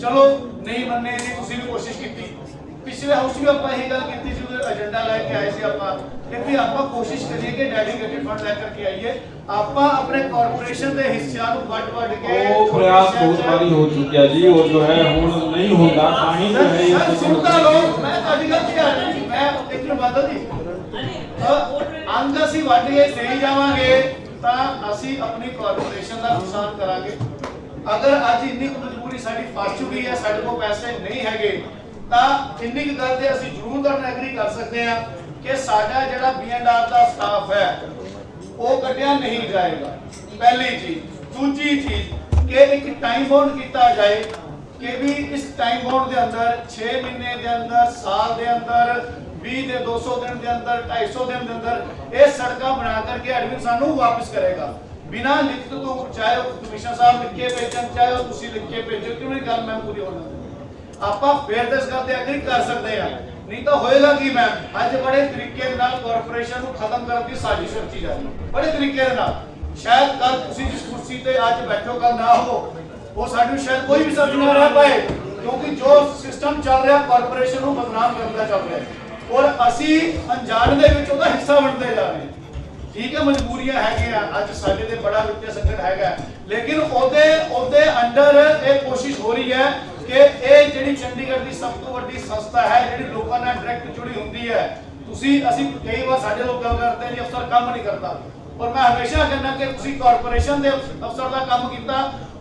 ਚਲੋ ਨਹੀਂ ਮੰਨੇ ਜੀ, ਤੁਸੀਂ ਵੀ ਕੋਸ਼ਿਸ਼ ਕੀਤੀ। ਪਿਛਲੇ ਹਾਊਸ ਵੀ ਆਪਾਂ ਇਹ ਗੱਲ ਕੀਤੀ ਸੀ, ਉਹਦਾ ਏਜੰਡਾ ਲੈ ਕੇ ਆਏ ਸੀ ਆਪਾਂ ਕਿ ਆਪਾਂ ਕੋਸ਼ਿਸ਼ ਕਰੀਏ ਕਿ ਡੈਡੀਕੇਟਿਡ ਫੰਡ ਲੈ ਕਰਕੇ ਆਈਏ। ਆਪਾਂ ਆਪਣੇ ਕਾਰਪੋਰੇਸ਼ਨ ਦੇ ਹਿੱਸਿਆਂ ਨੂੰ ਵੱਡ ਕੇ वो प्रयास बहुत बारी हो चुका जी और जो है हुण नहीं होगा कहीं तो है ये ਸੁਣਦਾ ਲੋਕ ਮੈਂ ਤੁਹਾਡੀ ਗੱਲ ਤੇ ਆ ਰਹੀ ਮੈਂ ਇੱਕ ਨੂੰ ਬਾਦਲ ਜੀ ਅੰਗ ਅਸੀਂ ਵੱਢ ਕੇ ਸਹੀ ਜਾਵਾਂਗੇ ਤਾਂ ਅਸੀਂ ਆਪਣੀ ਕਾਰਪੋਰੇਸ਼ਨ ਦਾ ਨੁਕਸਾਨ ਕਰਾਂਗੇ। ਅਗਰ ਅੱਜ ਇੰਨੀ ਮਜਬੂਰੀ ਸਾਡੀ ਫਸ ਚੁੱਕੀ ਹੈ, ਸਾਡੇ ਕੋਲ ਪੈਸੇ ਨਹੀਂ ਹੈਗੇ ਤਾਂ ਇੰਨੀ ਕੁ ਗੱਲ ਤੇ ਅਸੀਂ ਜ਼ਰੂਰ ਤੁਹਾਨੂੰ ਐਗਰੀ ਕਰ ਸਕਦੇ ਹਾਂ ਕਿ ਸਾਡਾ ਜਿਹੜਾ B&R ਦਾ ਸਟਾਫ ਹੈ ਉਹ ਕੱਢਿਆ ਨਹੀਂ ਜਾਏਗਾ। ਪਹਿਲੀ ਚੀਜ਼। ਦੂਜੀ ਚੀਜ਼ ਕਿ ਇੱਕ ਟਾਈਮ ਬਾਉਂਡ ਕੀਤਾ ਜਾਏ ਕਿ ਵੀ ਇਸ ਟਾਈਮ ਬਾਉਂਡ ਦੇ ਅੰਦਰ 6 ਮਹੀਨੇ ਦੇ ਅੰਦਰ, ਸਾਲ ਦੇ ਅੰਦਰ, 20 ਦੇ 200 ਦਿਨ ਦੇ ਅੰਦਰ, 250 ਦਿਨ ਦੇ ਅੰਦਰ ਇਹ ਸੜਕਾਂ ਬਣਾ ਕਰਕੇ ਐਡਮਿਨ ਸਾਨੂੰ ਵਾਪਸ ਕਰੇਗਾ ਬਿਨਾਂ ਲਿਖਤ ਤੋਂ। ਚਾਹੇ ਉਹ ਕਮਿਸ਼ਨਰ ਸਾਹਿਬ ਲਿਖ ਕੇ ਭੇਜਣ, ਚਾਹੇ ਉਹ ਤੁਸੀਂ ਲਿਖ ਕੇ ਭੇਜੋ, ਕਿਉਂ ਨਹੀਂ ਗੱਲ ਮੈਂ ਪੂਰੀ ਹੋਣਾ। ਆਪਾਂ ਫੇਰ ਇਸ ਗੱਲ ਤੇ ਐਗਰੀ ਕਰ ਸਕਦੇ ਆ। नहीं तो होएगा कि मैम आज बड़े तरीके ਦੇ ਨਾਲ ਕਾਰਪੋਰੇਸ਼ਨ ਨੂੰ ਖਤਮ ਕਰਨ ਦੀ ਸਾਜ਼ਿਸ਼ ਰਚੀ ਜਾ ਰਹੀ ਹੈ ਬੜੇ ਤਰੀਕੇ ਦੇ ਨਾਲ। ਸ਼ਾਇਦ ਕੱਲ ਤੁਸੀਂ ਜਿਸ ਕੁਰਸੀ ਤੇ ਅੱਜ ਬੈਠੋ ਕੱਲ ਨਾ ਹੋ, ਉਹ ਸਾਨੂੰ ਸ਼ਾਇਦ ਕੋਈ ਵੀ ਸਮਝ ਨਾ ਰਹਿ ਪਾਏ ਕਿਉਂਕਿ ਜੋ ਸਿਸਟਮ ਚੱਲ ਰਿਹਾ ਕਾਰਪੋਰੇਸ਼ਨ ਨੂੰ ਬਦਨਾਮ ਕਰਨ ਦਾ ਚੱਲ ਰਿਹਾ ਔਰ ਅਸੀਂ ਅਣਜਾਣ ਦੇ ਵਿੱਚ ਉਹਦਾ ਹਿੱਸਾ ਬਣਦੇ ਜਾ ਰਹੇ ਹਾਂ। ਠੀਕ ਹੈ, ਮਜਬੂਰੀਆਂ ਹੈਗੀਆਂ, ਅੱਜ ਸਾਡੇ ਤੇ ਬੜਾ ਵਿੱਤੀ ਸੰਕਟ ਹੈਗਾ, ਲੇਕਿਨ ਉਹਦੇ ਅੰਡਰ ਇਹ ਕੋਸ਼ਿਸ਼ ਹੋ ਰਹੀ ਹੈ ਕਿ ਇਹ ਜਿਹੜੀ ਚੰਡੀਗੜ੍ਹ ਦੀ ਸਭ ਤੋਂ ਵੱਡੀ ਸੰਸਥਾ ਹੈ ਜਿਹੜੀ ਲੋਕਾਂ ਨਾਲ ਡਾਇਰੈਕਟ ਜੁੜੀ ਹੁੰਦੀ ਹੈ। ਅਸੀਂ ਕਈ ਵਾਰ ਸਾਡੇ ਲੋਕ ਗੱਲ ਕਰਦੇ ਨੇ ਅਫਸਰ ਕੰਮ ਨਹੀਂ ਕਰਦਾ, ਔਰ ਮੈਂ ਹਮੇਸ਼ਾ ਕਹਿੰਦਾ ਕਿ ਤੁਸੀਂ ਕਾਰਪੋਰੇਸ਼ਨ ਦੇ ਅਫਸਰ ਦਾ ਕੰਮ ਕੀਤਾ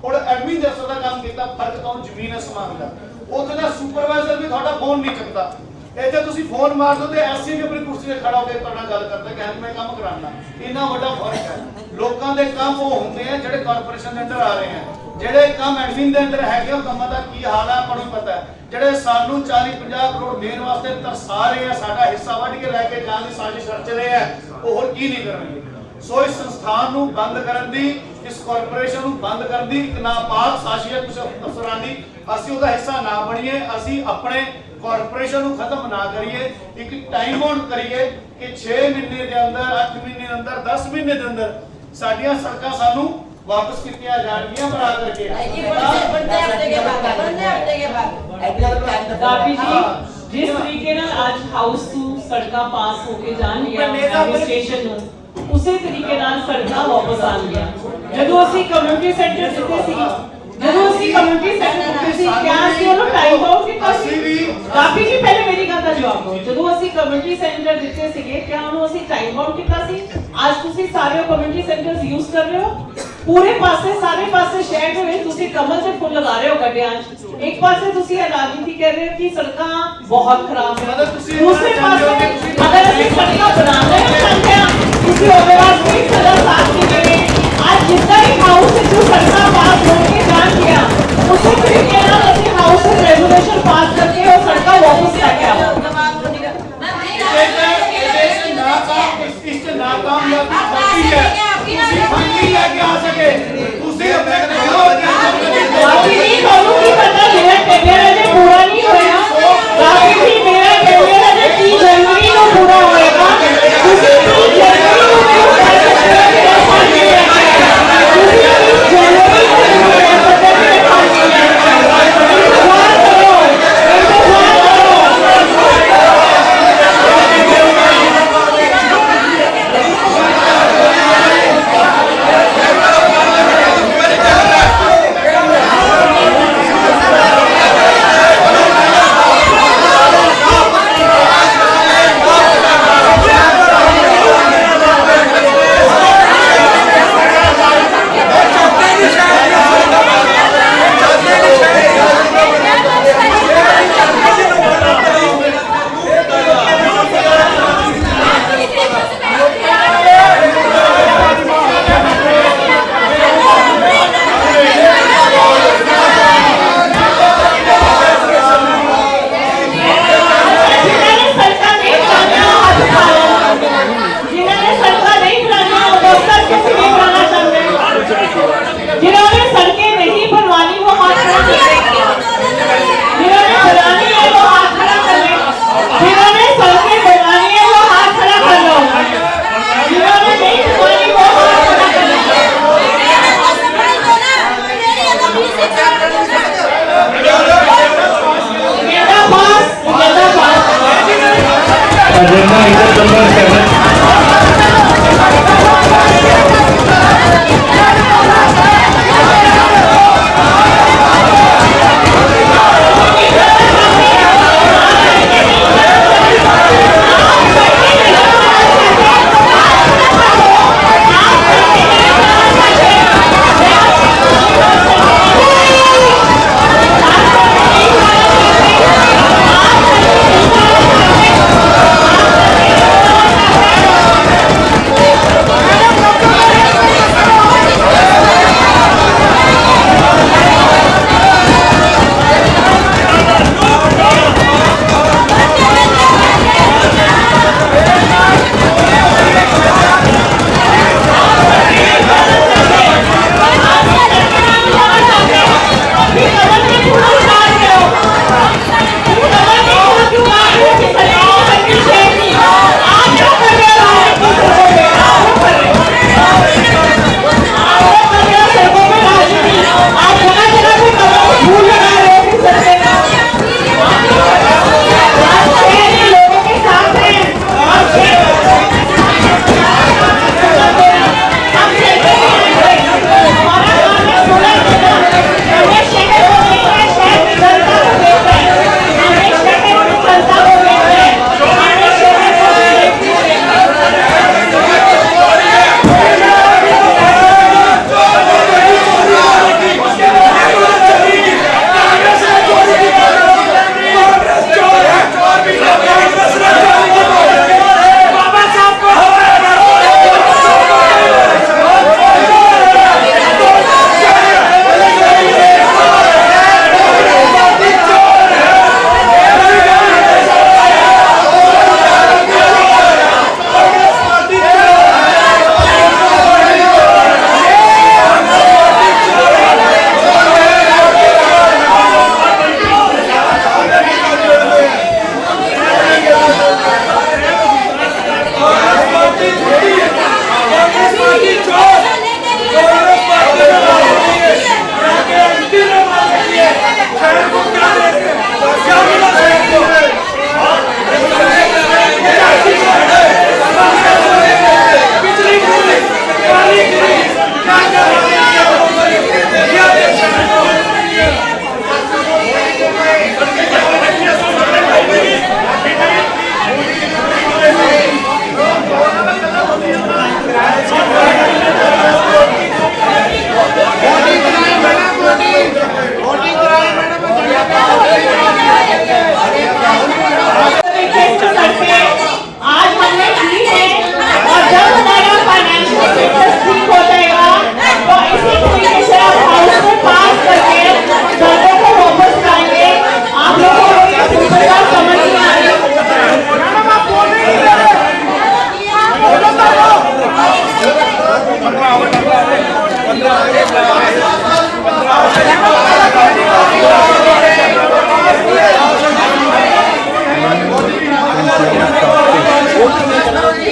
ਔਰ ਐਡਮਿਨ ਦੇ ਅਫਸਰ ਦਾ ਕੰਮ ਕੀਤਾ, ਫਰਕ ਤਾਂ ਜ਼ਮੀਨ ਅਸਮਾਨ ਦਾ। ਉੱਥੇ ਦਾ ਸੁਪਰਵਾਈਜ਼ਰ ਵੀ ਤੁਹਾਡਾ ਫੋਨ ਨਹੀਂ ਚੁੱਕਦਾ। ਇੱਥੇ ਤੁਸੀਂ ਫੋਨ ਮਾਰ ਦੋ ਤੇ ਐਸਸੀ ਵੀ ਆਪਣੀ ਕੁਰਸੀ ਤੇ ਖੜਾ ਹੋ ਕੇ ਤੁਹਾਡੇ ਨਾਲ ਗੱਲ ਕਰਦਾ ਕਿ ਹਾਂ ਮੈਂ ਕੰਮ ਕਰਾਉਣਾ। ਇੰਨਾ ਵੱਡਾ ਫਰਕ ਹੈ। ਲੋਕਾਂ ਦੇ ਕੰਮ ਉਹ ਹੁੰਦੇ ਆ ਜਿਹੜੇ ਕਾਰਪੋਰੇਸ਼ਨ ਦੇ ਅੰਦਰ ਆ ਰਹੇ ਆ, ਜਿਹੜੇ ਕੰਮ ਐਡਮਿਨ ਦੇ ਅੰਦਰ ਹੈਗੇ ਉਹ ਕੰਮਾਂ ਦਾ ਕੀ ਹਾਲ ਹੈ ਆਪਾਂ ਨੂੰ ਪਤਾ ਹੈ। ਜਿਹੜੇ ਸਾਨੂੰ 40-50 ਕਰੋੜ ਦੇਣ ਵਾਸਤੇ ਤਰਸਾ ਰਹੇ ਆ, ਸਾਡਾ ਹਿੱਸਾ ਵੱਢ ਕੇ ਲੈ ਕੇ ਜਾਣ ਦੀ ਸਾਜ਼ਿਸ਼ ਰਚ ਰਹੇ ਆ, ਉਹ ਹੋਰ ਕੀ ਨਹੀਂ ਕਰਨਗੇ। ਸੋ ਇਸ ਸੰਸਥਾਨ ਨੂੰ ਬੰਦ ਕਰਨ ਦੀ, ਇਸ ਕਾਰਪੋਰੇਸ਼ਨ ਨੂੰ ਬੰਦ ਕਰਨ ਦੀ ਇੱਕ ਨਾਪਾਕ ਸਾਜ਼ਿਸ਼ ਹੈ ਕੁਝ ਅਫਸਰਾਂ ਦੀ। ਅਸੀਂ ਉਹਦਾ ਹਿੱਸਾ ਨਾ ਬਣੀਏ, ਅਸੀਂ ਆਪਣੇ ਕਾਰਪੋਰੇਸ਼ਨ ਨੂੰ ਖਤਮ ਨਾ ਕਰੀਏ, ਇੱਕ ਟਾਈਮ ਬਾਉਂਡ ਕਰੀਏ ਕਿ 6 ਮਹੀਨੇ ਦੇ ਅੰਦਰ, 8 ਮਹੀਨੇ ਦੇ ਅੰਦਰ, 10 ਮਹੀਨੇ ਦੇ ਅੰਦਰ ਸਾਡੀਆਂ ਸੜਕਾਂ ਸਾਨੂੰ वापस कितनी जाएंगी बना करके। काफी जी जिस तरीके ਨਾਲ ਅੱਜ ਹਾਊਸ ਤੋਂ ਸੜਕਾਂ ਪਾਸ ਹੋ ਕੇ ਜਾਣਗੀਆਂ ਐਡਮਿਨਿਸਟ੍ਰੇਸ਼ਨ ਨੂੰ, ਉਸੇ ਤਰੀਕੇ ਨਾਲ ਸੜਕਾਂ ਵਾਪਸ ਆਣਗੀਆਂ। ਜਦੋਂ ਅਸੀਂ ਕਮਿਊਨਿਟੀ ਸੈਂਟਰ ਦਿੱਤੇ ਸੀ, ਜਦੋਂ ਅਸੀਂ ਕਮਿਊਨਿਟੀ ਸੈਂਟਰ ਦਿੱਤੇ ਸੀ, ਕਿਆ ਅਸੀਂ ਉਹਨੂੰ ਟਾਈਮ ਬਾਉਂਡ ਕੀਤਾ ਸੀ? ਕਾਫੀ ਜੀ ਪਹਿਲੇ ਮੇਰੀ ਗੱਲ ਦਾ ਜਵਾਬ ਦਿਓ। ਜਦੋਂ ਅਸੀਂ ਕਮਿਊਨਿਟੀ ਸੈਂਟਰ ਦਿੱਤੇ ਸੀਗੇ, ਕਿਆ ਉਹਨੂੰ ਅਸੀਂ ਟਾਈਮ ਬਾਉਂਡ ਕੀਤਾ ਸੀ? ਅੱਜ ਤੁਸੀਂ ਸਾਰੇ ਕਮਿਊਨਿਟੀ ਸੈਂਟਰਸ ਯੂਜ਼ ਕਰ ਰਹੇ ਹੋ, पूरे पासे सारे पासे शहर ਦੇ ਵਿੱਚ ਤੁਸੀਂ ਕਮਲ ਦੇ ਫੁੱਲ ਲਗਾ ਰਹੇ ਹੋ ਗੱਡਿਆਂ 'ਚ। ਇੱਕ ਪਾਸੇ ਤੁਸੀਂ ਇਹ ਰਾਜਨੀਤੀ ਕਰ ਰਹੇ ਹੋ ਕਿ ਸੜਕਾਂ ਬਹੁਤ ਖਰਾਬ ਹੈ, ਦੂਸਰੇ ਪਾਸੇ ਅਗਰ ਅਸੀਂ ਸੜਕਾਂ ਬਣਾਉਣਾ ਚਾਹੁੰਦੇ ਹਾਂ ਕਿਸੇ ਉਹਦੇ ਵਾਸਤੇ ਸਦਾ ਸਾਥ ਨਹੀਂ ਦੇਵੇ। ਅੱਜ ਜਿੱਦਾਂ ਹੀ ਹਾਊਸ ਵਿੱਚ ਸੜਕਾਂ ਪਾਸ ਹੋ ਕੇ ਜਾਣਗੀਆਂ, ਉਸੇ ਤਰੀਕੇ ਨਾਲ ਅਸੀਂ ਹਾਊਸ ਵਿੱਚ ਰੈਗੂਲੇਸ਼ਨ ਪਾਸ ਕਰਕੇ ਉਹ ਸੜਕਾਂ ਵਾਪਸ ਲੈ ਕੇ ਆਵਾਂਗੇ। पूरा नहीं होया,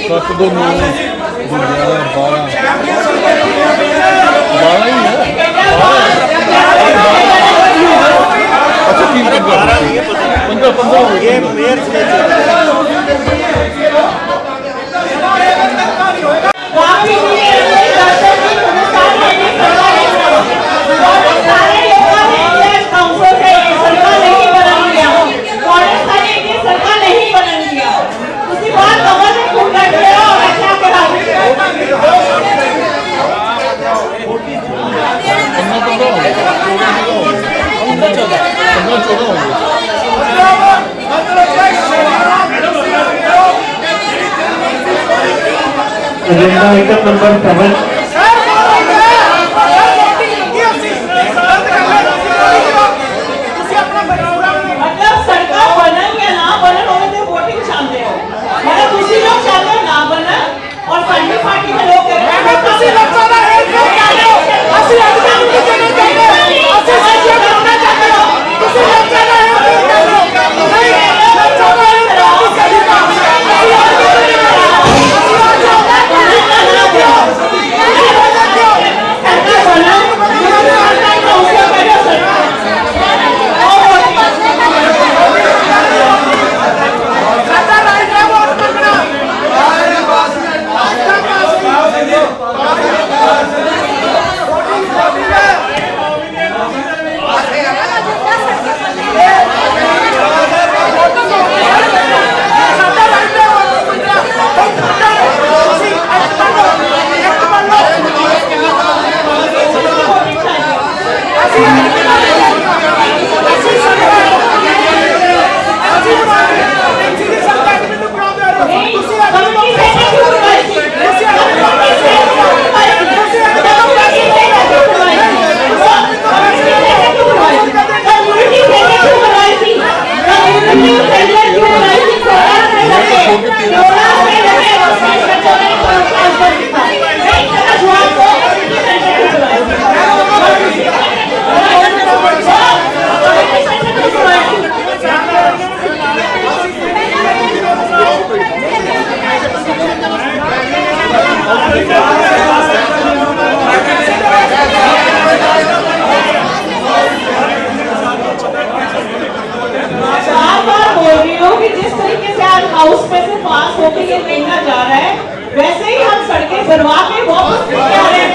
7 2 9 12 ही है। अच्छा 3 15 ये मेयर एजेंडा आइटम नंबर 7 मतलब सरकार बनन या ना बनन उन्हें तो वोटिंग चाहते हो, मतलब दूसरी लोग चाहते हो ना बनन और फंडी पार्टी के लोग कहते हैं दूसरी लोग चाहते हैं असली अधिकार की जगह चाहते हो, असली राज्य बनना चाहते हो, दूसरी लोग चाहते हैं नहीं लोग चाहते हैं हाउस में से पास होके ये देखा जा रहा है, वैसे ही हम सड़कें बनवा के वापस लेके आ रहे हैं।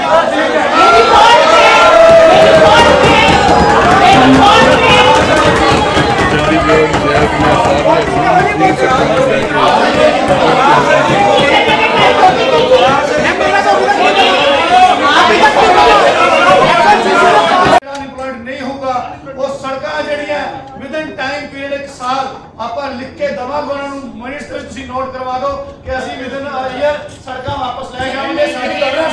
नहीं होगा वो सड़कां जड़ियां विद इन टाइम पीरियड एक साल ਆਪਾਂ ਲਿਖ ਕੇ ਦਵਾਂਗੇ ਉਹਨਾਂ ਨੂੰ ਮਿੰਟਸ ਤੇ ਤੁਸੀਂ ਨੋਟ ਕਰਵਾ ਦਿਓ ਕਿ ਅਸੀਂ ਵਿਦ ਇਨ ਈਅਰ ਸੜਕਾਂ ਵਾਪਸ ਲੈ ਜਾਵਾਂਗੇ। ਸਾਡੀ ਤਰ੍ਹਾਂ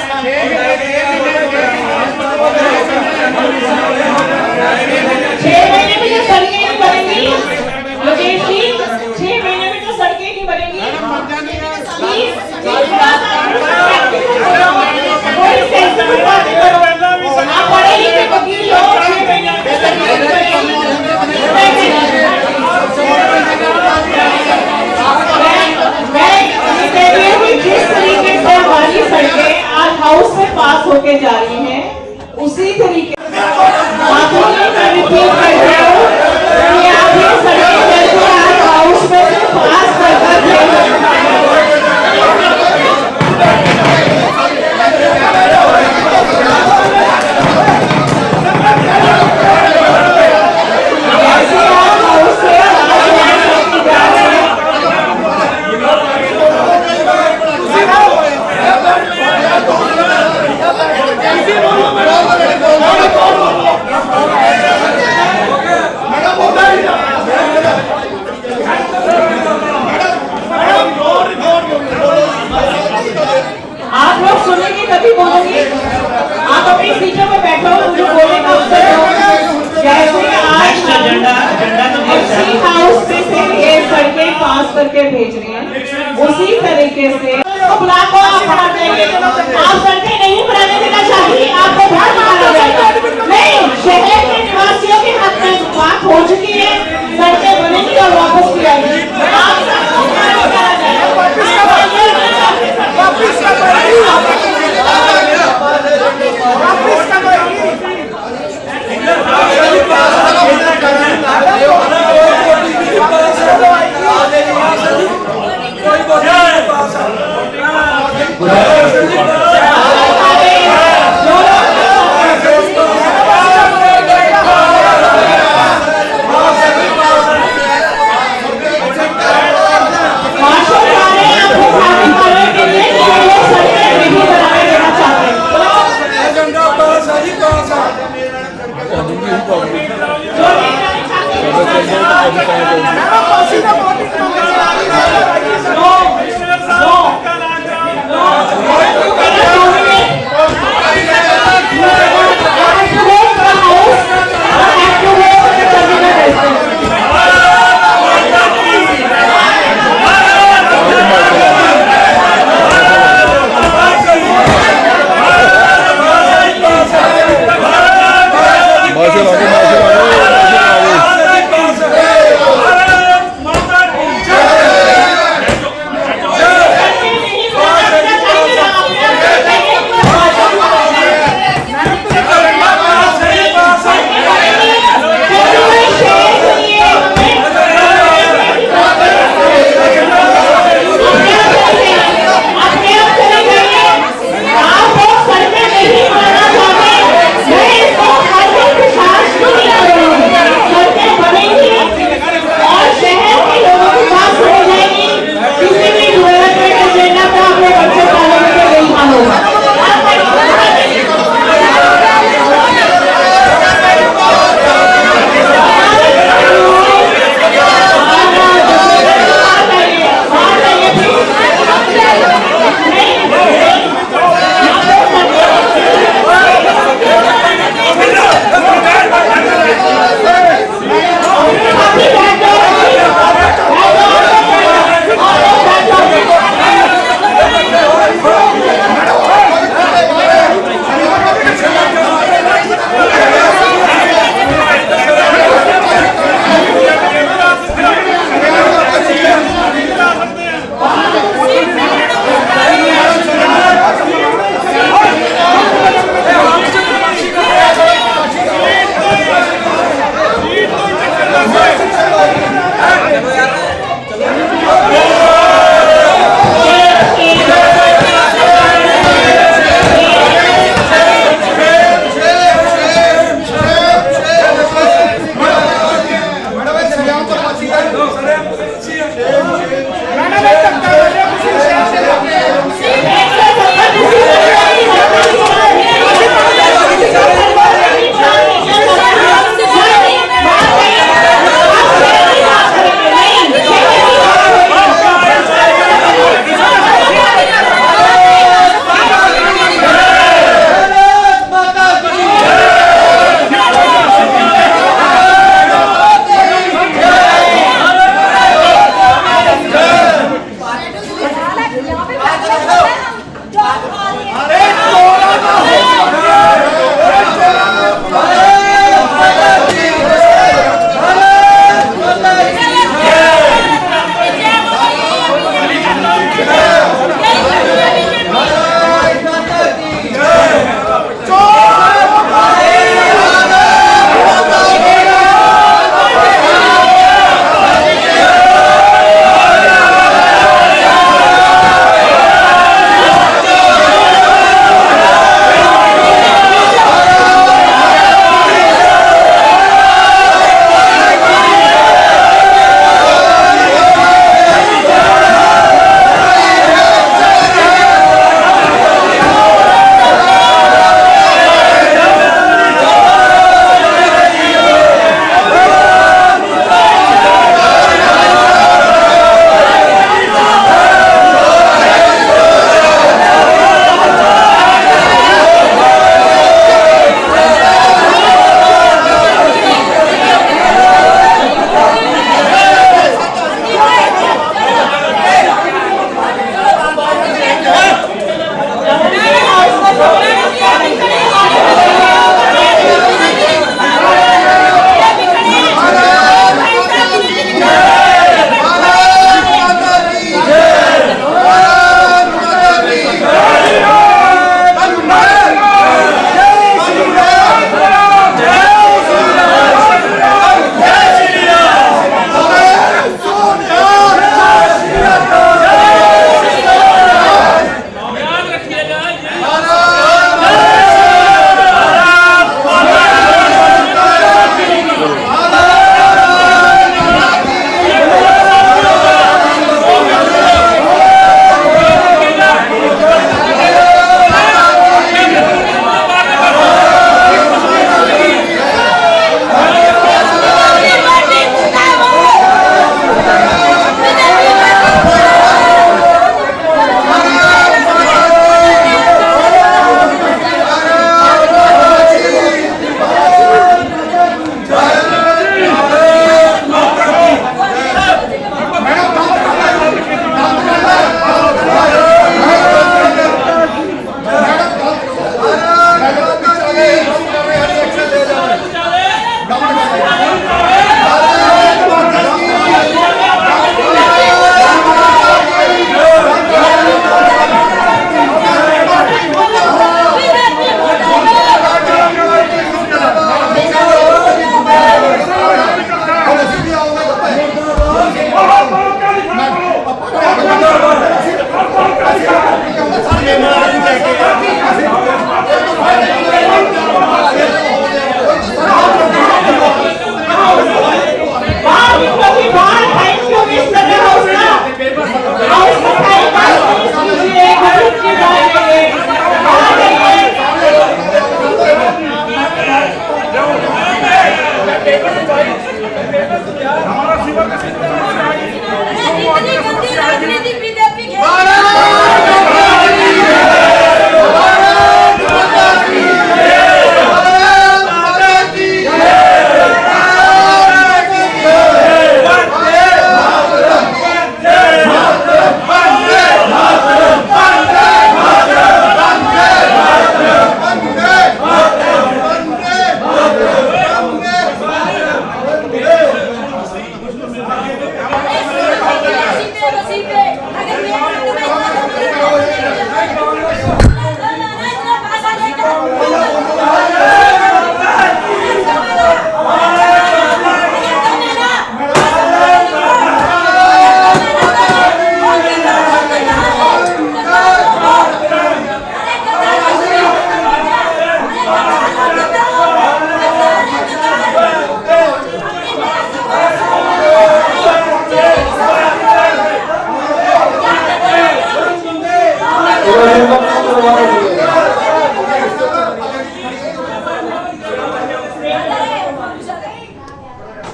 6 महीने में जो सड़कें नहीं बनेंगी योगेश जी, 6 महीने में जो सड़कें नहीं बनेंगी आप पढ़े लिखे वकील हो, 6 महीने में सड़कें जिस तरीके से हमारी सड़कें आज हाउस में पास होके जा रही हैं उसी तरीके आप ये सड़कें जैसे आज हाउस में से पास कर पास करके भेज रही हैं उसी तरीके से ब्लॉक को आप बढ़ा देंगे। आप सड़कें नहीं बनाने देना चाहिए, आपको घर बनाना जाएगा। नहीं, शहर के निवासियों के हाथ में बात हो चुकी है, सड़कें बनेगी और वापस की आएगी। आप सबको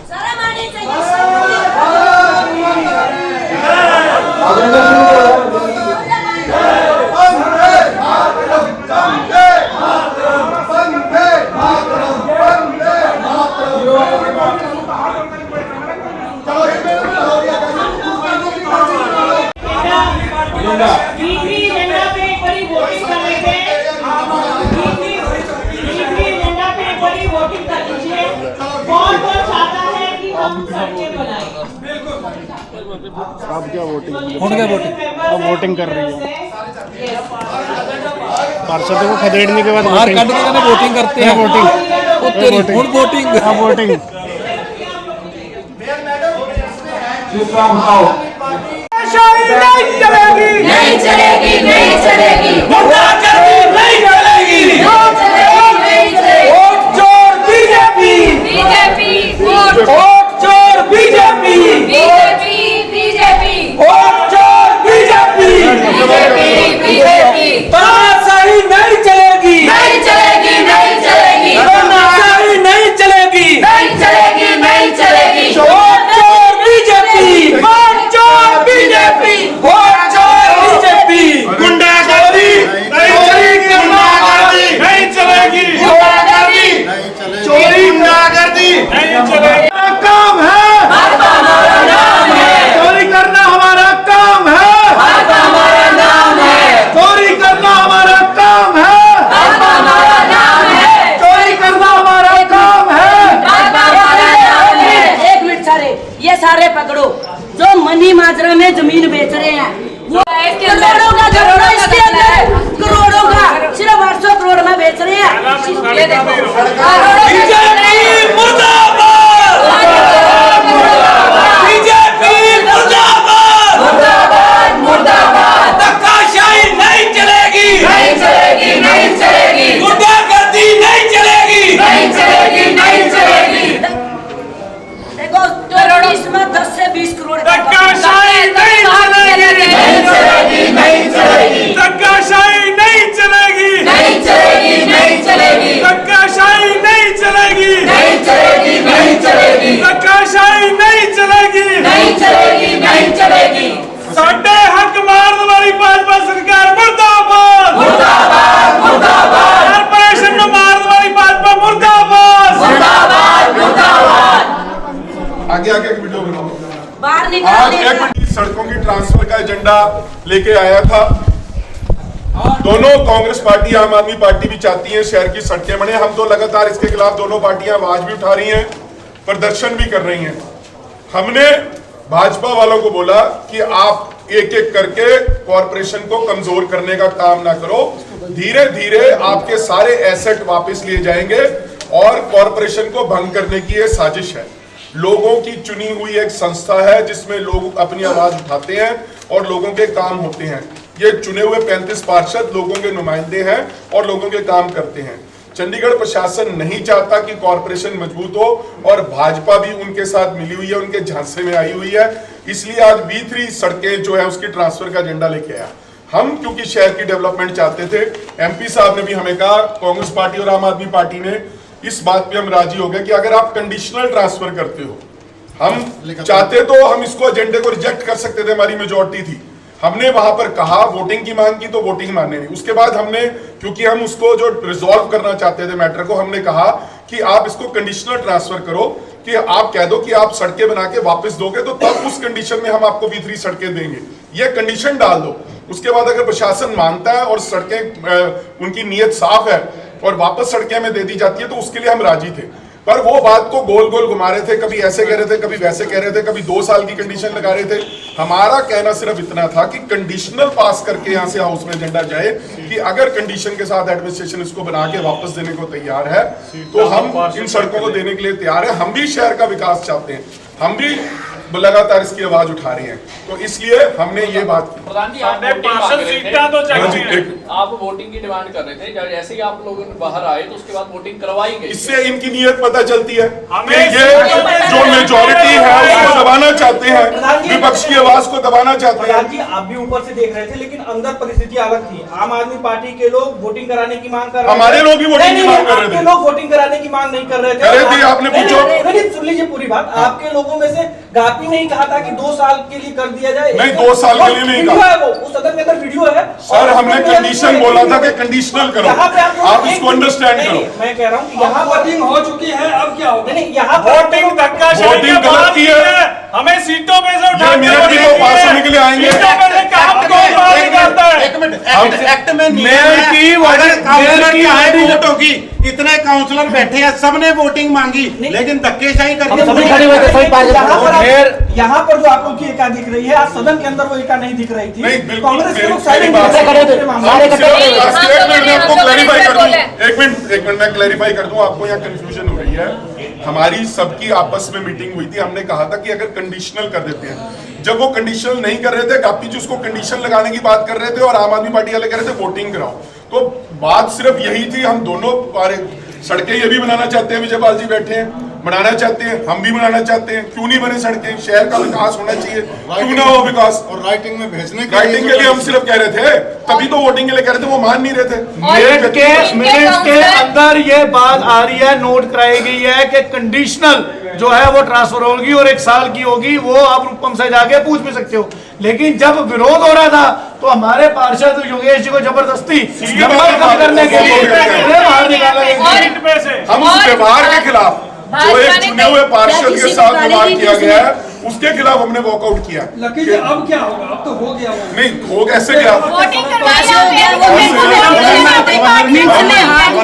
शर्म आनी चाहिए। बीजेपी एजेंडा पे एक बड़ी वोटिंग कर रहे थे। बीजेपी एजेंडा पे एक बड़ी वोटिंग कर लीजिए। कौन कौन चाहता है कि हम सड़कें बनाएं? अब क्या वोटिंग अब वोटिंग कर रही है पार्षदों को खदेड़ने के बाद बाहर काट के वोटिंग करते हैं। वोटिंग नहीं चलेगी, नहीं चलेगी, नहीं चलेगी, गुंडागर्दी नहीं चलेगी, नहीं चलेगी। वोट चोर बीजेपी, बीजेपी वोट चोर बीजेपी, बीजेपी बीजेपी वोट चोर बीजेपी, बीजेपी तानाशाही नहीं चलेगी, नहीं चलेगी, नहीं चलेगी, तानाशाही नहीं चलेगी, नहीं चलेगी, नहीं चलेगी। वोट चोर बीजेपी, वोट चोर बीजेपी, वोट चोर बीजेपी, गुंडागर्दी नहीं चलेगी, गुंडागर्दी नहीं चलेगी, गुंडागर्दी चोरी गुंडागर्दी नहीं चलेगी। काम है, हमारा नाम है, चोरी करना हमारा काम है, हमारा नाम है, चोरी करना हमारा काम है, हमारा नाम है, चोरी करना हमारा काम है। हमारा नाम है। एक मिनट सारे, ये सारे पकड़ो जो मनी माजरा में जमीन बेच रहे हैं, वो करोड़ों का करोड़ों इसके अंदर करोड़ों का सिर्फ 800 करोड़ में बेच रहे हैं। ये देखो बीजेपी मुर्दाबाद, बीजेपी मुर्दाबाद, मुर्दाबाद, मुर्दाबाद, धक्काशाही नहीं चलेगी, नहीं चलेगी, नहीं चलेगी, गुंडागर्दी नहीं चलेगी, नहीं चलेगी, नहीं चलेगी। देखो तो इसमें 10 से 20 करोड़ का धक्काशाही नहीं चलेगी, नहीं चलेगी, नहीं चलेगी, धक्काशाही नहीं चलेगी, नहीं चलेगी, नहीं चलेगी, धक्काशाही नहीं चलेगी, नहीं चलेगी, नहीं चलेगी, धक्काशाही नहीं चलेगी, नहीं चलेगी, नहीं चलेगी। साडे हक मारने वाली भाजपा सरकार मुर्दाबाद, मुर्दाबाद, मुर्दाबाद, कारपोरेशन में मारने वाली भाजपा मुर्दाबाद, मुर्दाबाद, मुर्दाबाद। आगे आगे एक वीडियो बनाओ। बाहर आज निकालने एक मिनट सड़कों की ट्रांसफर का एजेंडा लेके आया था। दोनों कांग्रेस पार्टी आम आदमी पार्टी भी चाहती है शहर की सड़कें बने। हम तो लगातार इसके खिलाफ दोनों पार्टियां आवाज भी उठा रही हैं, प्रदर्शन भी कर रही हैं। हमने भाजपा वालों को बोला कि आप एक एक करके कॉरपोरेशन को कमजोर करने का काम ना करो, धीरे धीरे आपके सारे एसेट वापस लिए जाएंगे और कॉरपोरेशन को भंग करने की यह साजिश है। लोगों की चुनी हुई एक संस्था है जिसमें लोग अपनी आवाज उठाते हैं और लोगों के काम होते हैं। ये चुने हुए 35 पार्षद लोगों के नुमाइंदे हैं और लोगों के काम करते हैं। चंडीगढ़ प्रशासन नहीं चाहता कि कॉरपोरेशन मजबूत हो और भाजपा भी उनके साथ मिली हुई है, उनके झांसे में आई हुई है। इसलिए आज B3 सड़कें जो है उसकी ट्रांसफर का एजेंडा लेके आया। हम क्योंकि शहर की डेवलपमेंट चाहते थे, MP साहब ने भी हमें कहा, कांग्रेस पार्टी और आम आदमी पार्टी ने इस बात पे हम राजी हो गए कि अगर आप कंडीशनल ट्रांसफर करते हो, हम चाहते तो हम इसको एजेंडे को रिजेक्ट कर सकते थे, हमारी मेजॉरिटी थी। हमने वहां पर कहा, वोटिंग की मांग की तो वोटिंग मानने नहीं। उसके बाद हमने, क्योंकि हम उसको जो रिजॉल्व करना चाहते थे मैटर को, हमने कहा कि आप इसको कंडीशनल ट्रांसफर करो, कि आप कह दो कि आप सड़कें बना के वापस दोगे तो तब उस कंडीशन में हम आपको B3 सड़कें देंगे। ये कंडीशन डाल दो। उसके बाद अगर प्रशासन मानता है और सड़कें उनकी नीयत साफ है और वापस सड़कें में दे दी जाती है तो उसके लिए हम राजी थे। पर वो बात को गोल गोल घुमा रहे थे, कभी ऐसे कह रहे थे, कभी वैसे कह रहे थे, कभी 2 साल की कंडीशन लगा रहे थे। हमारा कहना सिर्फ इतना था कि कंडीशनल पास करके यहाँ से हाउस में एजेंडा जाए कि अगर कंडीशन के साथ एडमिनिस्ट्रेशन इसको बना के वापस देने को तैयार है तो हम इन सड़कों को देने के लिए तैयार है। हम भी शहर का विकास चाहते हैं, हम भी लगातार इसकी आवाज उठा रही हैं, तो इसलिए हमने ये बात की। पार्षद सीटें तो चाहिए। आप आप वोटिंग की डिमांड कर रहे थे, जब जैसे ही आप लोग बाहर आए तो उसके बाद वोटिंग करवाई गई। इससे इनकी नीयत पता चलती है कि ये जो मेजॉरिटी है उसको दबाना चाहते हैं, विपक्ष की आवाज को दबाना चाहते हैं। जी आप भी ऊपर से देख रहे थे, लेकिन अंदर परिस्थिति अलग थी। आम आदमी पार्टी के लोग वोटिंग कराने की मांग कर रहे थे, हमारे लोग भी वोटिंग की मांग कर रहे थे। लोग वोटिंग कराने की मांग नहीं कर रहे थे। आपने पूछो, सुन लीजिए पूरी बात। आपके लोगों में से गापी नहीं कहा था कि 2 साल के लिए कर दिया जाए? नहीं, 2 साल के लिए नहीं कहा। वो उस सदन के अंदर वीडियो है सर, हमने कंडीशन बोला था कि कंडीशनल करो, आप इसको अंडरस्टैंड करो। मैं कह रहा हूँ कि यहाँ वोटिंग हो चुकी है, अब क्या होगा? नहीं, यहाँ वोटिंग धक्काशाही गलत की है, हमें सीटों पे से उठा मिनट की तो पास होने के लिए आएंगे। एक मिनट, एक्ट में मेयर की वोट होगी, इतने काउंसलर बैठे हैं, सबने वोटिंग मांगी, लेकिन धक्केशाही करके यहाँ पर जो आप लोग की एका दिख रही है, आज सदन के अंदर वो एका नहीं दिख रही थी। कांग्रेस के लोग एक मिनट मैं क्लैरिफाई कर दूं, आपको यहाँ कंफ्यूजन हो रही है। हमारी सबकी आपस में मीटिंग हुई थी, हमने कहा था कि अगर कंडीशनल कर देते हैं, जब वो कंडीशनल नहीं कर रहे थे, कापी जी उसको कंडीशन लगाने की बात कर रहे थे और आम आदमी पार्टी वाले कह रहे थे वोटिंग कराओ। तो बात सिर्फ यही थी, हम दोनों सड़कें ये भी बनाना चाहते हैं, विजयपाल जी बैठे हैं, बनाना चाहते हैं, हम भी बनाना चाहते हैं, क्यों नहीं बने सड़कें? शहर का विकास होना चाहिए, क्यों ना हो विकास? और राइटिंग में भेजने के लिए हम सिर्फ कह रहे थे, तभी तो वोटिंग के लिए कह रहे थे, वो मान नहीं रहे थे। मिनट के अंदर ये बात आ रही है, नोट कराई गई है कि कंडीशनल जो है वो ट्रांसफर होगी और 1 साल की होगी, वो आप रूपम से जाके पूछ भी सकते हो। लेकिन जब विरोध हो रहा था तो हमारे पार्षद योगेश जी को जबरदस्ती करने के लिए बाहर निकाला गया। हम उस व्यवहार के खिलाफ, जो एक चुने हुए पार्षद के साथ व्यवहार किया गया है, उसके खिलाफ हमने वॉकआउट किया। लकी जी, अब क्या होगा? अब तो हो गया। नहीं, हो कैसे गया?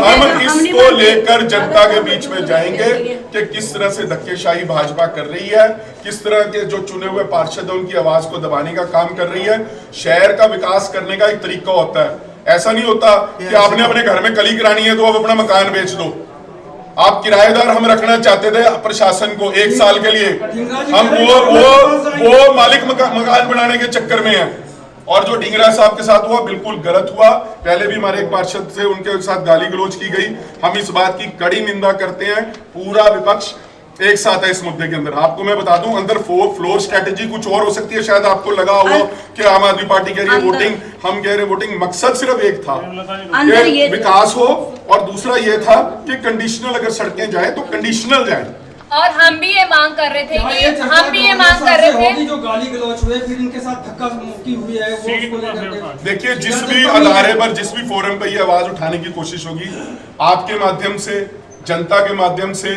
हम इसको लेकर जनता के बीच में जाएंगे कि किस तरह से धक्केशाही भाजपा कर रही है, किस तरह के जो चुने हुए पार्षद हैं उनकी आवाज को दबाने का काम कर रही है। शहर का विकास करने का एक तरीका होता है, ऐसा नहीं होता कि आपने अपने घर में कली करानी है तो आप अपना मकान बेच दो। आप किराएदार हम रखना चाहते थे प्रशासन को 1 साल के लिए, हम वो मालिक मकान बनाने के चक्कर में है। और जो ढींगरा साहब के साथ हुआ बिल्कुल गलत हुआ। पहले भी हमारे एक पार्षद से उनके साथ गाली गलौज की गई, हम इस बात की कड़ी निंदा करते हैं। पूरा विपक्ष एक साथ है इस मुद्दे के अंदर। आपको मैं बता दूं, अंदर फ्लोर स्ट्रेटेजी कुछ और हो सकती है, शायद आपको लगा हो कि आम आदमी पार्टी कह रही है वोटिंग, हम कह रहे वोटिंग। मकसद सिर्फ एक था कि विकास हो, और दूसरा ये था कि कंडीशनल अगर सड़कें जाए तो कंडीशनल जाए। और हम भी ये मांग कर रहे थे कि हम भी ये मांग कर रहे थे जो गाली गलौज हुए, फिर इनके साथ धक्का मुक्की हुई है, वो उसको लेकर देखिए, जिस भी अदारे पर, जिस भी फोरम पर ये आवाज उठाने की कोशिश होगी, आपके माध्यम से, जनता के माध्यम से,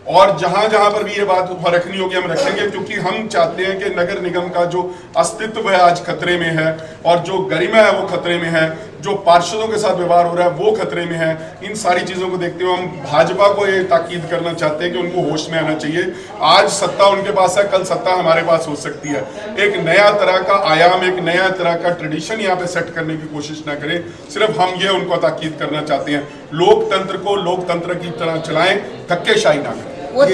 और जहां जहां पर भी ये बात रखनी होगी हम रखेंगे, क्योंकि हम चाहते हैं कि नगर निगम का जो अस्तित्व है आज खतरे में है, और जो गरिमा है वो खतरे में है, जो पार्षदों के साथ व्यवहार हो रहा है वो खतरे में है। इन सारी चीजों को देखते हुए हम भाजपा को ये ताकीद करना चाहते हैं कि उनको होश में आना चाहिए। आज सत्ता उनके पास है, कल सत्ता हमारे पास हो सकती है। एक नया तरह का आयाम, एक नया तरह का ट्रेडिशन यहाँ पे सेट करने की कोशिश ना करें। सिर्फ हम ये उनको ताकीद करना चाहते हैं, लोकतंत्र को लोकतंत्र की तरह चलाएं, धक्केशाही ना करें। वो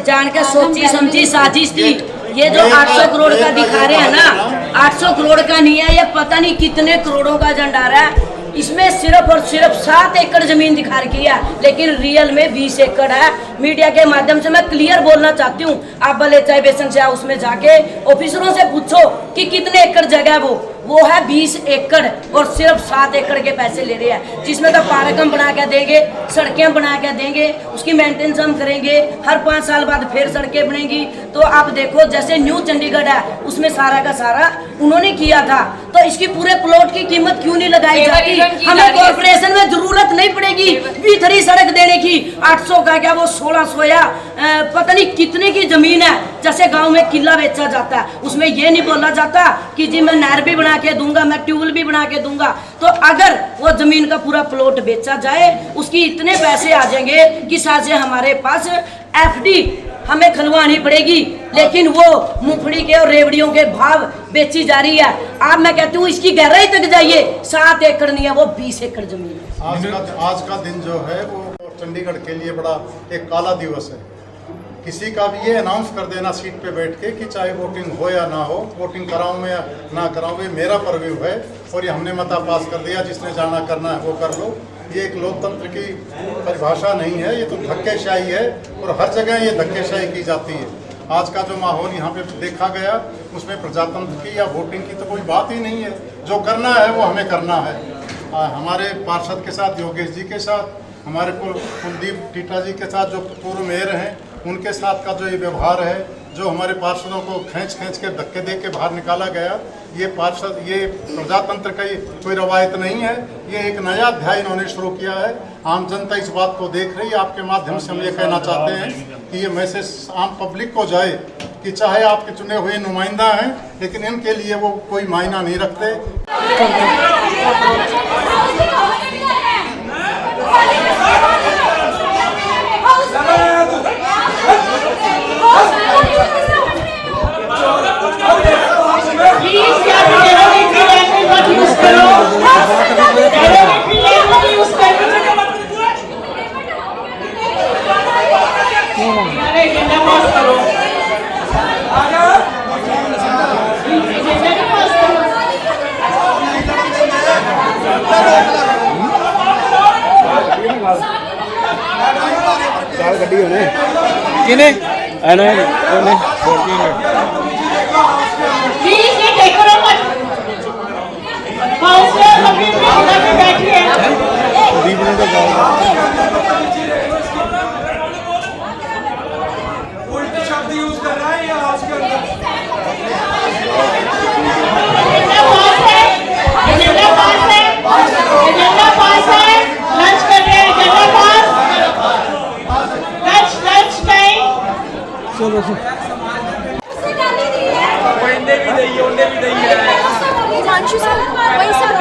जान के सोची समझी साजिश थी। ये जो 800 करोड़ का दिखा रहे हैं ना, 800 करोड़ का नहीं है, ये पता नहीं कितने करोड़ों का झंडारा है। इसमें सिर्फ और सिर्फ 7 एकड़ जमीन दिखा रखी है, लेकिन रियल में 20 एकड़ है। मीडिया के माध्यम से मैं क्लियर बोलना चाहती हूँ, आप भले चाहे बेसन से उसमें जाके ऑफिसरों से पूछो कि कितने एकड़ जगह है वो है 20 एकड़, और सिर्फ 7 एकड़ के पैसे ले रहे हैं, जिसमें तो पार्क हम बना के देंगे, सड़कें बना के देंगे, उसकी मेंटेनेंस हम करेंगे, हर 5 साल बाद फिर सड़कें बनेंगी। तो आप देखो, जैसे न्यू चंडीगढ़ है, उसमें सारा का सारा उन्होंने किया था, तो इसकी पूरे प्लॉट की कीमत क्यों नहीं लगाई जाती? हमें कॉर्पोरेशन में जरूरत नहीं पड़ेगी V3 सड़क देने की। 800 का क्या, वो 1600 या पता नहीं कितने की जमीन है। जैसे गांव में किला बेचा जाता है, उसमें ये नहीं बोला जाता कि जी मैं नहर भी बना के दूंगा, मैं ट्यूबवेल भी बना के दूंगा। तो अगर वो जमीन का पूरा प्लॉट बेचा जाए, उसकी इतने पैसे आ जाएंगे कि साझे हमारे पास FD हमें खलवानी पड़ेगी, लेकिन वो मूंगफली के और रेवड़ियों के भाव बेची जा रही है। अब मैं कहती हूँ इसकी गहराई तक जाइए, 7 एकड़ नहीं है, वो 20 एकड़ जमीन है। आज का दिन जो है वो चंडीगढ़ के लिए बड़ा एक काला दिवस है किसी का भी ये अनाउंस कर देना सीट पे बैठ के कि चाहे वोटिंग हो या ना हो, वोटिंग कराऊं मैं या ना कराऊं, ये मेरा परव्यू है और ये हमने मता पास कर दिया, जिसने जाना करना है वो कर लो। ये एक लोकतंत्र की परिभाषा नहीं है, ये तो धक्केशाही है और हर जगह ये धक्केशाही की जाती है। आज का जो माहौल यहाँ पे देखा गया उसमें प्रजातंत्र की या वोटिंग की तो कोई बात ही नहीं है। जो करना है वो हमें करना है। हमारे पार्षद के साथ, योगेश जी के साथ, हमारे कुलदीप टीटा जी के साथ जो पूर्व मेयर हैं उनके साथ का जो ये व्यवहार है, जो हमारे पार्षदों को खींच के धक्के दे के बाहर निकाला गया, ये पार्षद, ये प्रजातंत्र का कोई रवायत नहीं है। ये एक नया अध्याय इन्होंने शुरू किया है। आम जनता इस बात को देख रही है। आपके माध्यम से हम ये कहना चाहते हैं कि ये मैसेज आम पब्लिक को जाए कि चाहे आपके चुने हुए नुमाइंदा हैं, लेकिन इनके लिए वो कोई मायना नहीं रखते। गड्डी होने किने आने ओने प्लीज ये डेकोर मत काउंसलर अपनी जगह पे बैठिए। दीप ने तो उल्टे शब्द यूज कर रहा है ये आज के अंदर। एजेंडा पास है, एजेंडा पास है, लंच कर रहे हैं, एजेंडा पास, लंच टाइम। चलो भी दी है। हिमांशु सर वही सर